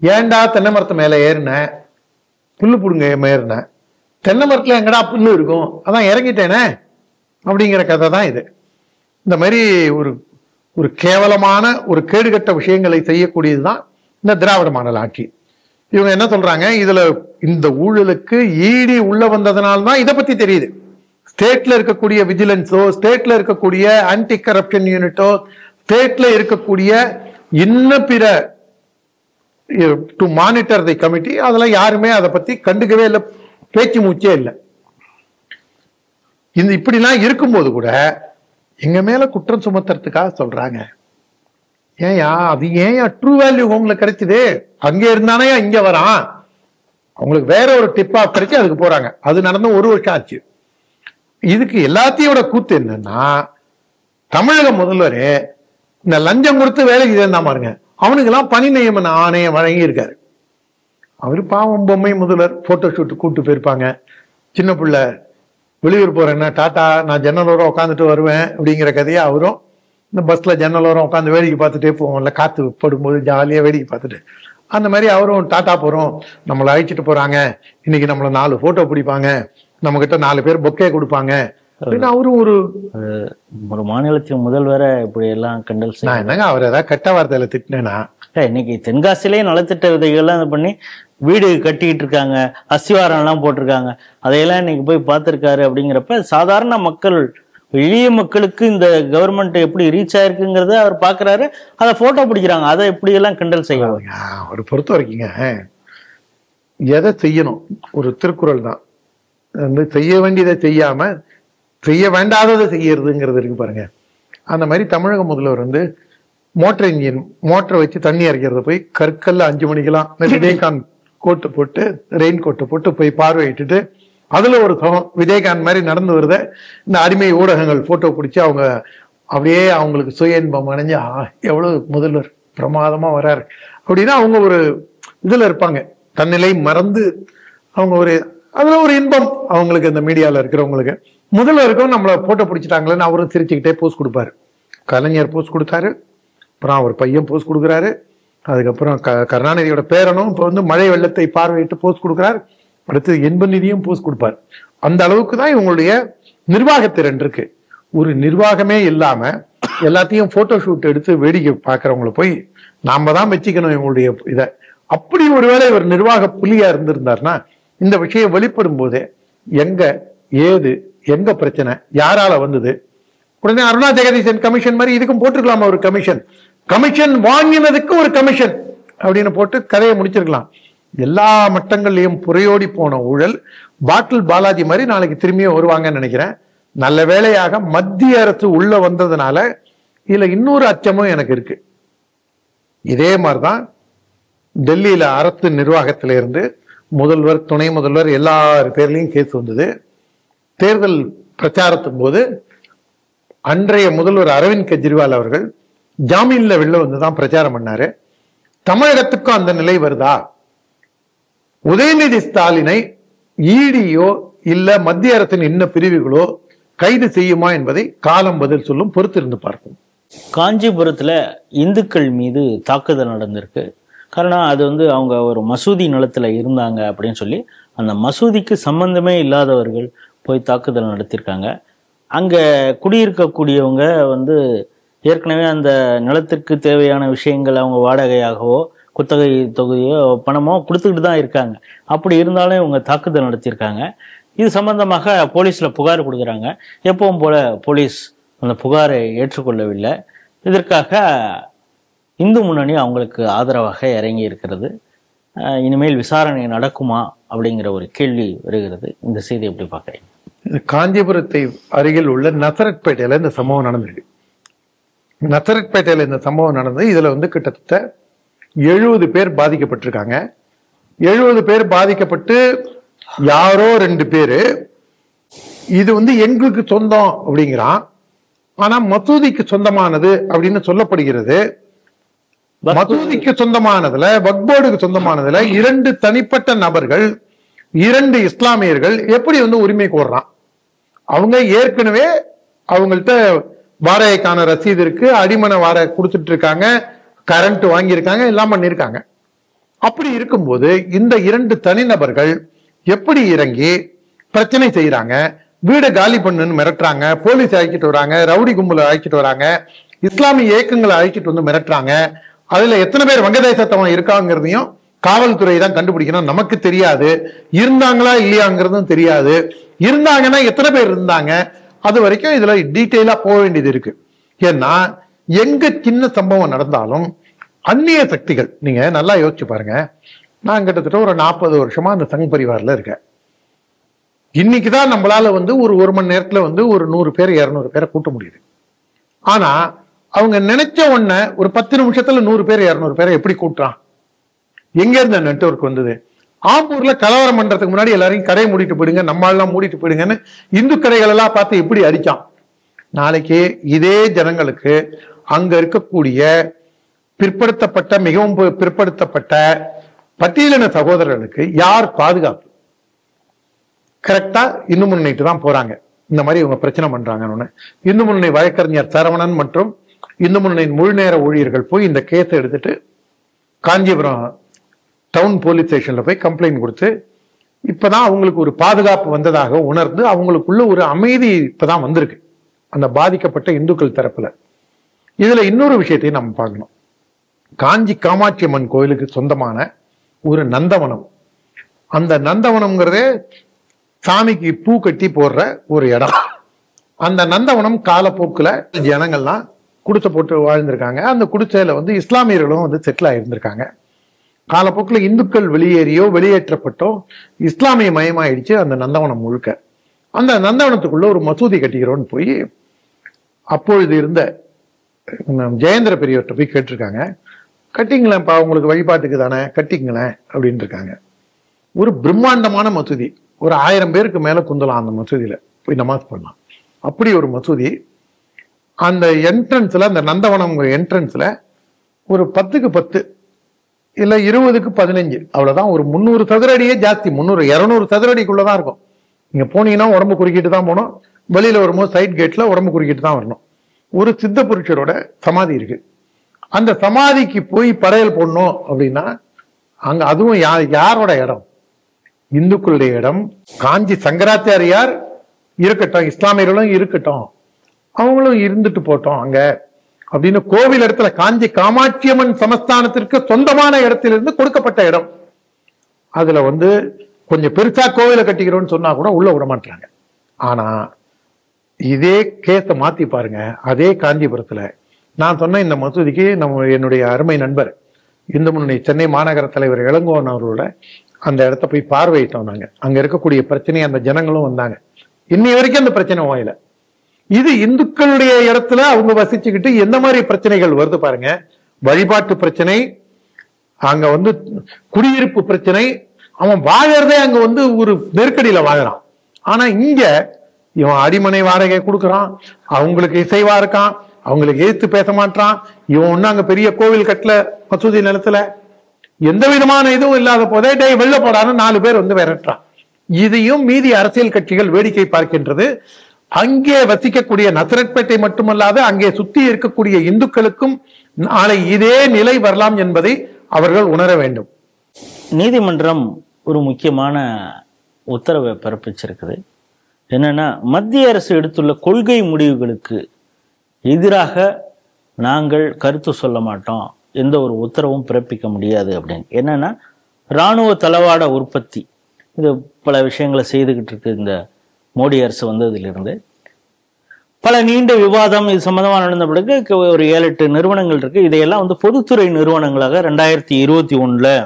ஏன்டா தென்னை மரத்து மேல ஏறின, புல்லு புடுங்க ஏறின, தென்னை மரத்துல எங்கடா புல்லு இருக்கும், அதான் இறங்கிட்டேனே அப்படிங்கிற கதை தான் இது. இந்த மாதிரி ஒரு ஒரு கேவலமான ஒரு கேடுகட்ட விஷயங்களை செய்யக்கூடியதுதான் இந்த திராவிட மாடல் ஆட்சி. இவங்க என்ன சொல்றாங்க, இதுல இந்த ஊழலுக்கு ஈடி உள்ள வந்ததுனால்தான் இதை பத்தி தெரியுது. ஸ்டேட்ல இருக்கக்கூடிய விஜிலன்ஸோ, ஸ்டேட்ல இருக்கக்கூடிய ஆன்டி கரப்ஷன் யூனிட்டோ, ஸ்டேட்ல இருக்கக்கூடிய இன்னும் பிற டு மானிட்டர் தி கமிட்டி, அதெல்லாம் யாருமே அதை பத்தி கண்டுக்கவே இல்லை, பேச்சு மூச்சே இல்லை. இந்த இப்படிலாம் இருக்கும்போது கூட எங்க மேல குற்றம் சுமத்துறதுக்காக சொல்றாங்க. ஏன்யா அது ஏன் ட்ரூ வேல்யூ உங்களுக்கு கிடைச்சது, அங்கே இருந்தானே இங்க வரான், அவங்களுக்கு வேற ஒரு டிப்பா கிடைச்சி அதுக்கு போறாங்க. அது நடந்து 1 வருஷம் ஆச்சு. இதுக்கு எல்லாத்தையோட கூத்து என்னன்னா, தமிழக முதல்வர் இந்த லஞ்சம் கொடுத்து வேலைக்கு சேர்ந்தா பாருங்க, அவனுக்கு எல்லாம் பணி நியமன ஆணையம் வழங்கி இருக்காரு. அவரு பாவம் பொம்மை முதல்வர், போட்டோ ஷூட் கூப்பிட்டு போயிருப்பாங்க. சின்ன பிள்ளை வெளியூர் போறேன்னா டாட்டா நான் ஜன்னலோரம் உட்காந்துட்டு வருவேன் அப்படிங்கிற கதையை அவரும் இந்த பஸ்ல ஜன்னலோரம் உட்காந்து வேடிக்கை பார்த்துட்டே போவோம்ல, காத்து படும்போது ஜாலியா வேடிக்கை பார்த்துட்டு, அந்த மாதிரி அவரும் டாட்டா போறோம், நம்மளை அழைச்சிட்டு போறாங்க, இன்னைக்கு நம்மள 4 போட்டோ பிடிப்பாங்க, நம்ம கிட்ட 4 பேர் பொக்கே கொடுப்பாங்க அப்படின்னு அவரும் ஒரு மாநிலத்தின் முதல்வரை இப்படி எல்லாம் கண்டல் செய்ய. என்னங்க அவர் ஏதாவது கெட்ட வார்த்தையில திட்டினேன்னா, இன்னைக்கு தென்காசிலேயே நலத்திட்ட விதைகள்லாம் இது பண்ணி வீடு கட்டிக்கிட்டு இருக்காங்க, அஸ்திவாரம் எல்லாம் போட்டிருக்காங்க, அதையெல்லாம் இன்னைக்கு போய் பார்த்திருக்காரு. அப்படிங்கிறப்ப சாதாரண மக்கள், எளிய மக்களுக்கு இந்த கவர்மெண்ட் எப்படி ரீச் ஆயிருக்குங்கிறத அவர் பாக்குறாரு, அதை போட்டோ பிடிக்கிறாங்க, அதை எப்படி எல்லாம் கிண்டல் செய்ய. அவர் பொறுத்த வரைக்குங்க எதை செய்யணும், ஒரு திருக்குறள் தான், செய்ய வேண்டியதை செய்யாம செய்ய வேண்டாததை செய்யறதுங்கிறது இருக்கு பாருங்க. அந்த மாதிரி தமிழக முதல்வர் வந்து மோட்டர் இன்ஜின் மோட்டரை வச்சு தண்ணி இறக்கிறத போய் கற்கல்ல 5 மணிக்கெல்லாம் விஜயகாந்த் கோட்டு போட்டு ரெயின் கோட்டை போட்டு போய் பார்வையிட்டுட்டு அதுல ஒரு விஜயகாந்த் மாதிரி நடந்து வருத இந்த அடிமை ஊடகங்கள் போட்டோ பிடிச்சி அவங்க அப்படியே அவங்களுக்கு சுய இன்பம் அடைஞ்சு எவ்வளவு முதல்வர் பிரமாதமா வர்றாரு அப்படின்னா அவங்க ஒரு இதுல இருப்பாங்க, தன்னிலை மறந்து அவங்க ஒரு அதுல ஒரு இன்பம் அவங்களுக்கு, இந்த மீடியால இருக்கிறவங்களுக்கு. முதல்வருக்கும் நம்மளை போட்டோ பிடிச்சிட்டாங்களேன்னு அவரும் சிரிச்சுக்கிட்டே போஸ்ட் கொடுப்பாரு. கலைஞர் போஸ்ட் கொடுத்தாரு, அப்புறம் அவர் பையன் போஸ்ட் கொடுக்குறாரு, அதுக்கப்புறம் கருணாநிதியோட பேரனும் இப்போ வந்து மழை வெள்ளத்தை பார்வையிட்டு போஸ்ட் கொடுக்குறாரு, அடுத்து இன்பநிதியும் போஸ்ட் கொடுப்பார். அந்த அளவுக்கு தான் இவங்களுடைய நிர்வாகத்திறன் இருக்கு. ஒரு நிர்வாகமே இல்லாம எல்லாத்தையும் போட்டோ ஷூட் எடுத்து வேடிக்கை பார்க்கறவங்கள போய் நாம தான் வச்சுக்கணும் இவங்களுடைய இதை. அப்படி ஒருவேளை இவர் நிர்வாக புலியா இருந்திருந்தாருன்னா இந்த விஷயம் வெளிப்படும் போதே எங்க ஏது எங்க பிரச்சனை யாரால வந்தது, உடனே அருணா ஜெகதீசன் கமிஷன் மாதிரி இதுக்கும் போட்டிருக்கலாமா ஒரு கமிஷன், கமிஷன் வாங்கினதுக்கு ஒரு கமிஷன் அப்படின்னு போட்டு கதையை முடிச்சிருக்கலாம். எல்லா மட்டங்கள்லயும் புறையோடி போன ஊழல். பாட்டில் பாலாஜி மாதிரி நாளைக்கு திரும்பியும் வருவாங்கன்னு நினைக்கிறேன். நல்ல வேளையாக மத்திய அரசு உள்ள வந்ததுனால இதுல இன்னொரு அச்சமும் எனக்கு இருக்கு. இதே மாதிரிதான் டெல்லியில அரசு நிர்வாகத்தில இருந்து முதல்வர் துணை முதல்வர் எல்லார் பேர்லயும் கேஸ் வந்தது. தேர்தல் பிரச்சாரத்தின் போது அன்றைய முதல்வர் அரவிந்த் கெஜ்ரிவால் அவர்கள் ஜாமீன்ல வெளில வந்துதான் பிரச்சாரம் பண்ணாரு. தமிழகத்துக்கும் அந்த நிலை வருதா? உதயநிதி ஸ்டாலினை ஈடியோ இல்ல மத்திய அரசின் இன்ன பிரிவுகளோ கைது செய்யுமா என்பதை காலம் பதில் சொல்லும். பொறுத்திருந்து பார்ப்போம். காஞ்சிபுரத்துல இந்துக்கள் மீது தாக்குதல் நடந்திருக்கு. காரணம் அது வந்து அவங்க ஒரு மசூதி நிலத்துல இருந்தாங்க அப்படின்னு சொல்லி அந்த மசூதிக்கு சம்பந்தமே இல்லாதவர்கள் போய் தாக்குதல் நடத்தியிருக்காங்க. அங்க குடியிருக்கக்கூடியவங்க வந்து ஏற்கனவே அந்த நிலத்திற்கு தேவையான விஷயங்கள் அவங்க வாடகையாகவோ குத்தகை தொகையோ பணமோ கொடுத்துக்கிட்டு தான் இருக்காங்க. அப்படி இருந்தாலும் இவங்க தாக்குதல் நடத்தியிருக்காங்க. இது சம்பந்தமாக போலீஸ்ல புகார் கொடுக்குறாங்க. எப்பவும் போல போலீஸ் அந்த புகாரை ஏற்றுக்கொள்ளவில்லை. இதற்காக இந்து முன்னணி அவங்களுக்கு ஆதரவாக இறங்கி இருக்கிறது. இனிமேல் விசாரணை நடக்குமா அப்படிங்கிற ஒரு கேள்வி வருகிறது. இந்த செய்தி எப்படி பார்க்குறீங்க? காஞ்சிபுரத்தை அருகில் உள்ள நசரத்பேட்டையில இந்த சம்பவம் நடந்திருக்கு. நசரத்பேட்டையில இந்த சம்பவம் நடந்தது. இதுல வந்து கிட்டத்தட்ட 70 பேர் பாதிக்கப்பட்டிருக்காங்க. 70 பேர் பாதிக்கப்பட்டு யாரோ 2 பேரு இது வந்து எங்களுக்கு சொந்தம் அப்படிங்கிறான். ஆனா மசூதிக்கு சொந்தமானது அப்படின்னு சொல்லப்படுகிறது. மசூதிக்கு சொந்தமானதுல வக்போர்டுக்கு சொந்தமானதுல 2 தனிப்பட்ட நபர்கள் 2 இஸ்லாமியர்கள் எப்படி வந்து உரிமை கோர்றான்? அவங்க ஏற்கனவே அவங்கள்ட்ட வாடகைக்கான ரசீது இருக்கு, அடிமனை வாடகை கொடுத்துட்டு இருக்காங்க, கரண்ட் வாங்கியிருக்காங்க, எல்லாம் பண்ணியிருக்காங்க. அப்படி இருக்கும்போது இந்த 2 தனிநபர்கள் எப்படி இறங்கி பிரச்சனை செய்யறாங்க, வீடை காலி பண்ணுன்னு மிரட்டுறாங்க, போலீஸ் அழைச்சிட்டு வராங்க, ரவுடி கும்பலை அழைச்சிட்டு வராங்க, இஸ்லாமிய இயக்கங்களை அழைச்சிட்டு வந்து மிரட்டுறாங்க. அதுல எத்தனை பேர் வங்கதேசத்தவன் இருக்காங்கிறதையும் காவல்துறை தான் கண்டுபிடிக்கணும். நமக்கு தெரியாது, இருந்தாங்களா இல்லையாங்கிறதும் தெரியாது. இருந்தாங்கன்னா எத்தனை பேர் இருந்தாங்க அது வரைக்கும் இதுல டீட்டெயிலா போக வேண்டியது இருக்கு. ஏன்னா எங்க சின்ன சம்பவம் நடந்தாலும் அந்நிய சக்திகள், நீங்க நல்லா யோசிச்சு பாருங்க. நான் கிட்டத்தட்ட ஒரு 40 வருஷமா அந்த சங் பரிவார்ல இருக்கேன். இன்னைக்குதான் நம்மளால வந்து ஒரு மணி நேரத்துல வந்து ஒரு 100 பேர் 200 பேரை கூட்ட முடியுது. ஆனா அவங்க நினைச்ச உடனே ஒரு 10 நிமிஷத்துல 100 பேர் 200 பேரை எப்படி கூட்டுறான்? எங்க இருந்த நெட்வொர்க் வந்தது? ஆம்பூர்ல கலவரம் பண்றதுக்கு முன்னாடி எல்லாரையும் கடையை மூடிட்டு போயிடுங்க, நம்மளாம் மூடிட்டு போயிடுங்கன்னு இந்து கடைகள் எல்லாம் பார்த்து எப்படி அடிச்சான். நாளைக்கு இதே ஜனங்களுக்கு அங்க இருக்கக்கூடிய பிற்படுத்தப்பட்ட மிகவும் பிற்படுத்தப்பட்ட பட்டியலின சகோதரர்களுக்கு யார் பாதுகாப்பு? கரெக்டா இந்து முன்னணிட்டு தான் போறாங்க. இந்த மாதிரி இவங்க பிரச்சனை பண்றாங்கன்னு இந்து முன்னணி வழக்கறிஞர் சரவணன் மற்றும் இந்து முன்னணியின் முழு நேர ஊழியர்கள் போய் இந்த கேஸை எடுத்துட்டு காஞ்சிபுரம் டவுன் போலீஸ் ஸ்டேஷன்ல போய் கம்ப்ளைண்ட் கொடுத்து இப்பதான் அவங்களுக்கு ஒரு பாதுகாப்பு வந்ததாக உணர்ந்து அவங்களுக்குள்ள ஒரு அமைதி இப்பதான் வந்திருக்கு அந்த பாதிக்கப்பட்ட இந்துக்கள் தரப்புல. இதுல இன்னொரு விஷயத்தையும் நம்ம பார்க்கணும். காஞ்சி காமாட்சி அம்மன் கோயிலுக்கு சொந்தமான ஒரு நந்தவனம். அந்த நந்தவனம்ங்கிறதே சாமிக்கு பூ கட்டி போடுற ஒரு இடம். அந்த நந்தவனம் காலப்போக்குல ஜனங்கள்லாம் குடிசை போட்டு வாழ்ந்திருக்காங்க. அந்த குடிசையில வந்து இஸ்லாமியர்களும் வந்து செட்டில் ஆயிருந்திருக்காங்க. காலப்போக்கில் இந்துக்கள் வெளியேறியோ வெளியேற்றப்பட்டோ இஸ்லாமிய மயமாயிடுச்சு அந்த நந்தவனம் முழுக்க. அந்த நந்தவனத்துக்குள்ள ஒரு மசூதி கட்டிக்கிறோன்னு போய் அப்பொழுது இருந்த ஜெயேந்திர பெரியவர்கிட்ட போய் கேட்டிருக்காங்க. கட்டிங்களேன்ப்பா, உங்களுக்கு வழிபாட்டுக்கு தானே, கட்டிங்களேன் அப்படின்னு இருக்காங்க. ஒரு பிரம்மாண்டமான மசூதி, ஒரு 1000 பேருக்கு மேல குந்தலாம் அந்த மசூதியில போய் நமாஸ் பண்ணலாம். அப்படி ஒரு மசூதி. அந்த என்ட்ரன்ஸ்ல, அந்த நந்தவனம் என்ட்ரன்ஸ்ல ஒரு 10க்கு 10 இல்ல 20க்கு 15 அவ்வளவுதான். ஒரு 300 சதுர அடியே ஜாஸ்தி, 300-200 சதுர அடிக்குள்ளதான் இருக்கும். நீங்க போனீங்கன்னா உடம்பு குறுக்கிட்டு தான் போகணும், வெளியில வரும்போது சைட் கேட்ல உடம்பு குறுக்கிட்டு தான் வரணும். ஒரு சித்த புருஷரோட சமாதி இருக்கு. அந்த சமாதிக்கு போய் படையல் போடணும் அப்படின்னா அங்க அதுவும் யாரோட இடம்? இந்துக்களுடைய இடம். காஞ்சி சங்கராச்சாரியார் இருக்கட்டும், இஸ்லாமியர்களும் இருக்கட்டும், அவங்களும் இருந்துட்டு போட்டோம் அங்க அப்படின்னு கோவில் இடத்துல காஞ்சி காமாட்சியம்மன் சமஸ்தானத்திற்கு சொந்தமான இடத்திலிருந்து கொடுக்கப்பட்ட இடம். அதுல கொஞ்சம் பெருசா கோவிலை கட்டிக்கிறோம்னு சொன்னா கூட உள்ள விட மாட்டாங்க. ஆனா இதே கேஸ மாத்தி பாருங்க. அதே காஞ்சிபுரத்துல நான் சொன்ன இந்த மசூதிக்கு என்னுடைய அருமை நண்பர் இந்து முன்னணி சென்னை மாநகர தலைவர் இளங்கோவன் அவர்களோட அந்த இடத்த போய் பார்வையிட்டோம். நாங்க அங்க இருக்கக்கூடிய பிரச்சனையை அந்த ஜனங்களும் வந்தாங்க. இன்னி வரைக்கும் அந்த பிரச்சனை ஓயல. இது இந்துக்களுடைய இடத்துல அவங்க வசிச்சுக்கிட்டு எந்த மாதிரி பிரச்சனைகள் வருது பாருங்க. வழிபாட்டு பிரச்சனை, அங்க குடியிருப்பு பிரச்சனை, அவன் வாழறதே அங்க ஒரு நெருக்கடியில வாழறான். ஆனா இங்க இவன் அடிமனை வாடகை கொடுக்கறான், அவங்களுக்கு இசைவா இருக்கான், அவங்களுக்கு எதிர்த்து பேச மாட்டான். இவன் ஒண்ணு அங்க பெரிய கோவில் கட்டல மசூதி நிலத்துல, எந்த விதமான இதுவும் இல்லாத போதே டேய் வெள்ள போடான்னு 4 பேர் விரட்டுறான். இதையும் மீதி அரசியல் கட்சிகள் வேடிக்கை பார்க்கின்றது. அங்கே வசிக்கக்கூடிய நசரட்பேட்டை மட்டுமல்லாது அங்கே சுத்தி இருக்கக்கூடிய இந்துக்களுக்கும் நாளை இதே நிலை வரலாம் என்பதை அவர்கள் உணர வேண்டும். நீதிமன்றம் ஒரு முக்கியமான உத்தரவை பிறப்பிச்சிருக்குது. என்னன்னா, மத்திய அரசு எடுத்துள்ள கொள்கை முடிவுகளுக்கு எதிராக நாங்கள் கருத்து சொல்ல மாட்டோம், எந்த ஒரு உத்தரவும் பிறப்பிக்க முடியாது அப்படின்னு. என்னன்னா, இராணுவ தளவாட உற்பத்தி இது பல விஷயங்களை செய்துகிட்டு இருக்கு இந்த மோடி அரசு வந்ததிலிருந்து. பல நீண்ட விவாதம் இது சம்பந்தமா நடந்த பிறகு ஒரு 7-8 நிறுவனங்கள் இருக்கு. இதையெல்லாம் பொதுத்துறை நிறுவனங்களாக 2021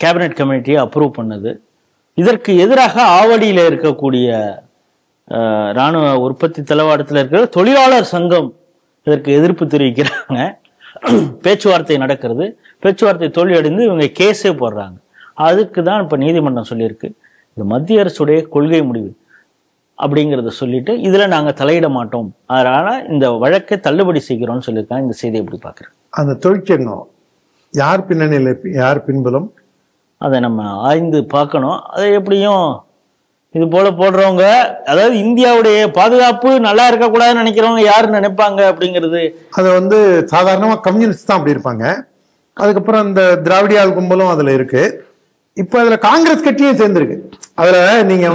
கேபினெட் கமிட்டியை அப்ரூவ் பண்ணது. இதற்கு எதிராக ஆவடியில் இருக்கக்கூடிய இராணுவ உற்பத்தி தளவாடத்தில் இருக்கிற தொழிலாளர் சங்கம் இதற்கு எதிர்ப்பு தெரிவிக்கிறாங்க. பேச்சுவார்த்தை நடக்கிறது, பேச்சுவார்த்தை தோல்வியடைந்து இவங்க கேஸே போடுறாங்க. அதுக்கு தான் இப்ப நீதிமன்றம் சொல்லியிருக்கு, இது மத்திய அரசுடைய கொள்கை முடிவு அப்படிங்கிறத சொல்லிட்டு இதுல நாங்க தலையிட மாட்டோம், அதனால இந்த வழக்கை தள்ளுபடி செய்கிறோம்னு சொல்லியிருக்காங்க. இந்த செய்தி எப்படி பாக்குறேன்? அந்த தொழிற்சங்கம் யார் பின்னணியில், யார் பின்புலம், அதை நம்ம ஆய்ந்து பார்க்கணும். அதை எப்படியும் இது போல போடுறவங்க, அதாவது இந்தியாவுடைய பாதுகாப்பு நல்லா இருக்கக்கூடாதுன்னு நினைக்கிறவங்க யாரு நினைப்பாங்க அப்படிங்கிறது. அதை சாதாரணமா கம்யூனிஸ்ட் தான் அப்படி இருப்பாங்க. அதுக்கப்புறம் இந்த திராவிடியால் கும்பலும் அதுல இருக்கு. இப்ப அதுல காங்கிரஸ் கட்சியும் சேர்ந்திருக்கு. அதுல நீங்க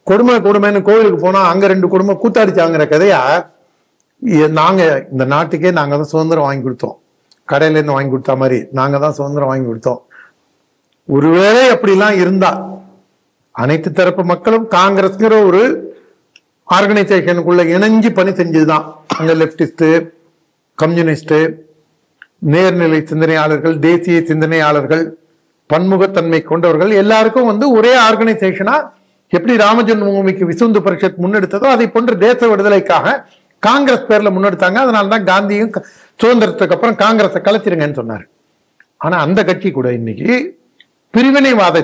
கொடுமைன்னு கோவிலுக்கு போனா அங்க 2 குடும்பம் கூத்தாடிச்சாங்கிற கதையா, நாங்க இந்த நாட்டுக்கே நாங்க தான் சுதந்திரம் வாங்கி கொடுத்தோம், கடையில இருந்து வாங்கி கொடுத்த மாதிரி நாங்க தான் சுதந்திரம் வாங்கி கொடுத்தோம். ஒருவேளை அப்படிலாம் இருந்தா அனைத்து தரப்பு மக்களும் காங்கிரஸ்ங்கிற ஒரு ஆர்கனைசேஷனுக்குள்ள இணைஞ்சு பணி செஞ்சதுதான். அங்க லெப்டிஸ்ட், கம்யூனிஸ்ட், நேர்நிலை சிந்தனையாளர்கள், தேசிய சிந்தனையாளர்கள், பன்முகத்தன்மை கொண்டவர்கள் எல்லாருக்கும் ஒரே ஆர்கனைசேஷனா எப்படி ராமஜென்மபூமிக்கு விசுந்து பரிஷத் முன்னெடுத்ததோ அதை போன்ற தேச விடுதலைக்காக காங்கிரஸ் பேர்ல முன்னெடுத்தாங்க. அதனாலதான் காந்தியும் சுதந்திரத்துக்கு அப்புறம் காங்கிரஸை கலைச்சிருங்கன்னு சொன்னாரு. ஆனா அந்த கட்சி கூட இன்னைக்கு பிரிவினைவாத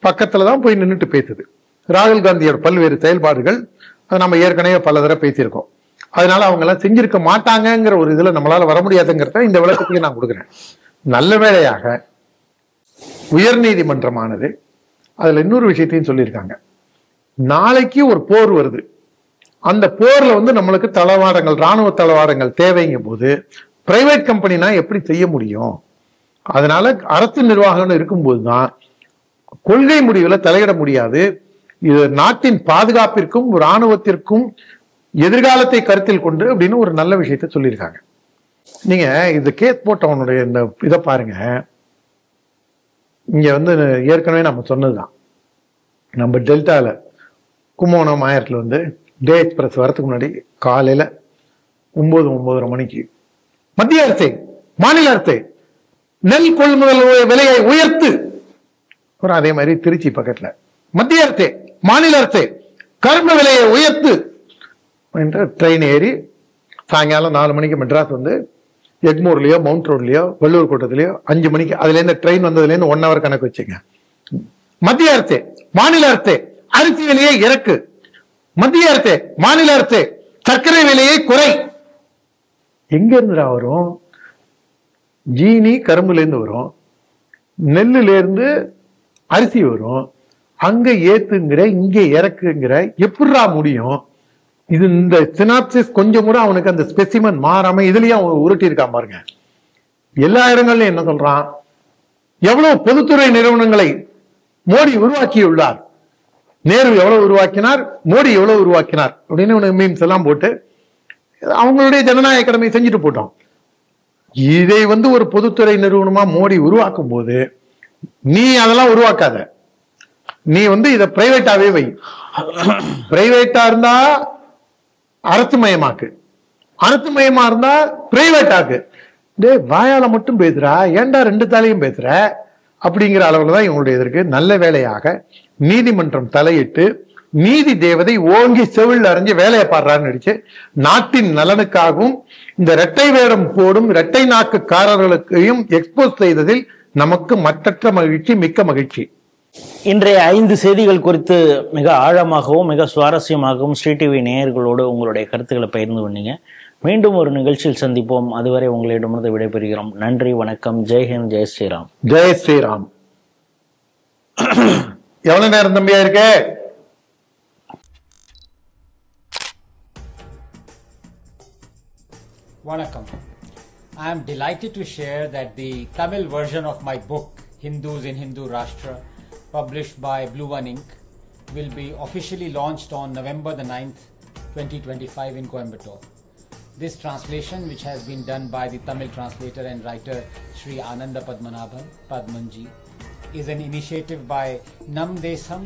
பக்கத்துலதான் போய் நின்றுட்டு பேசுது. ராகுல் காந்தியோட பல்வேறு செயல்பாடுகள் அதை நம்ம ஏற்கனவே பல தடவை பேசியிருக்கோம். அதனால அவங்க எல்லாம் செஞ்சிருக்க மாட்டாங்கிற ஒரு இதுல நம்மளால வர முடியாதுங்கிறத இந்த விளக்கத்தையும் நான் கொடுக்குறேன். நல்ல வேளையாக உயர் நீதிமன்றமானது அதுல இன்னொரு விஷயத்தையும் சொல்லியிருக்காங்க. நாளைக்கு ஒரு போர் வருது, அந்த போர்ல நம்மளுக்கு தளவாடங்கள், ராணுவ தளவாடங்கள் தேவைங்க போது பிரைவேட் கம்பெனினா எப்படி செய்ய முடியும்? அதனால அரசு நிர்வாகம் இருக்கும்போதுதான் கொள்கை முடிவுல தலையிட முடியாது. இது நாட்டின் பாதுகாப்பிற்கும் இராணுவத்திற்கும் எதிர்காலத்தை கருத்தில் கொண்டு அப்படின்னு ஒரு நல்ல விஷயத்த சொல்லியிருக்காங்க. நீங்க இந்த கேஸ் போட்டவனுடைய இந்த இதை பாருங்க. இங்க ஏற்கனவே நம்ம சொன்னதுதான், நம்ம டெல்டால கும்போணம் ஆயிரத்துல டே எக்ஸ்பிரஸ் வரதுக்கு முன்னாடி காலையில 9-9:30 மணிக்கு மத்திய அரசே, மாநில அரசே நெல் கொள்முதல் விலையை உயர்த்து. அதே மாதிரி திருச்சி பக்கத்துல மத்திய அரசே, மாநில அரசே கரும்பு விலையை உயர்த்து என்ற ட்ரெயின் ஏறி சாயங்காலம் 4 மணிக்கு மெட்ராஸ் எக்மோர்லயோ மவுண்ட் ரோட்லயோ வெள்ளூர் கோட்டத்திலயோ 5 மணிக்கு அதுல இருந்து ட்ரெயின் வந்ததுல இருந்து 1 ஹவர் கணக்கு வச்சுங்க. மத்திய அரசே, மாநில அரசே அரிசி விலையை இறக்கு, மத்திய அரசே, மாநில அரசே சர்க்கரை விலையை குறை. எங்க இருந்துடா வரும்? ஜீனி கரும்புலேருந்து வரும், நெல்லுலேருந்து அரிசி வரும், அங்க ஏத்துங்கிற இங்க இறக்குங்கிற எப்படிரா முடியும்? இது இந்த சினாப்சிஸ் கொஞ்சம் கூட அவனுக்கு அந்த ஸ்பெசிமன் மாறாம இதுலயும் அவன் உருட்டி இருக்கான் பாருங்க. எல்லா இடங்கள்லயும் என்ன சொல்றான், எவ்வளவு பொதுத்துறை நிறுவனங்களை மோடி உருவாக்கியுள்ளார், நேரு எவ்வளவு உருவாக்கினார், மோடி எவ்வளவு உருவாக்கினார் அப்படின்னு உனக்கு மீம்ஸ் எல்லாம் போட்டு அவங்களுடைய ஜனநாயக கடமை செஞ்சுட்டு போட்டோம். இதை ஒரு பொதுத்துறை நிறுவனமா மோடி உருவாக்கும் போது நீ அதெல்லாம் உருவாக்காத, நீ இதை பிரைவேட்டாவே வை. பிரைவேட்டா இருந்தா அரசு மயமாக்கு, அரசு மயமா இருந்தா பிரைவேட் ஆக்கு. டே வாயால மட்டும் பேசுறா, ஏன்டா ரெண்டு தாலையும் பேசுற அப்படிங்கிற அளவுல தான் இவங்களுடைய இதற்கு. நல்ல வேலையாக நீதிமன்றம் தலையிட்டு நீதி தேவதை ஓங்கி செவில் அறிஞ்சு வேலையை பாடுறான்னு நடிச்சு நாட்டின் நலனுக்காகவும் இந்த இரட்டை வேடம் போடும் இரட்டை நாக்குக்காரர்களுக்கையும் எக்ஸ்போஸ் செய்ததில் நமக்கு மற்றற்ற மகிழ்ச்சி, மிக்க மகிழ்ச்சி. இன்றைய 5 செய்திகள் குறித்து மிக ஆழமாகவும் மிக சுவாரஸ்யமாகவும் ஸ்ரீ டிவி நேயர்களோடு உங்களுடைய கருத்துக்களை பகிர்ந்து கொண்டீங்க. மீண்டும் ஒரு நிகழ்ச்சியில் சந்திப்போம். அதுவரை உங்களிடமிருந்து விடைபெறுகிறோம். நன்றி, வணக்கம். ஜெய்ஹிந்த், ஜெய் ஸ்ரீராம். ஜெய் ஸ்ரீராம். எவ்வளவு நேரம் தம்பியா இருக்க? Vanakkam. I am delighted to share that the Tamil version of my book, Hindus in Hindu Rashtra, published by Blue One Ink, will be officially launched on November the 9th, 2025 in Coimbatore. This translation, which has been done by the Tamil translator and writer Sri Ananda Padmanabhan, Padmanji, is an initiative by Nam Desam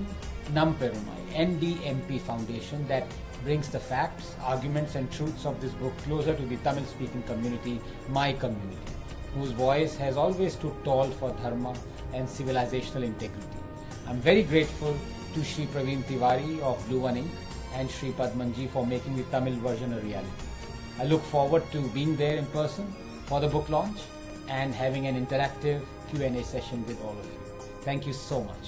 Nam Perumai, NDMP Foundation, that brings the facts, arguments and truths of this book closer to the Tamil speaking community, my community, whose voice has always stood tall for dharma and civilizational integrity. I am very grateful to Sri Praveen Tiwari of Blue One Ink and Sri Padmanji for making the Tamil version a reality. I look forward to being there in person for the book launch and having an interactive Q&A session with all of you. Thank you so much.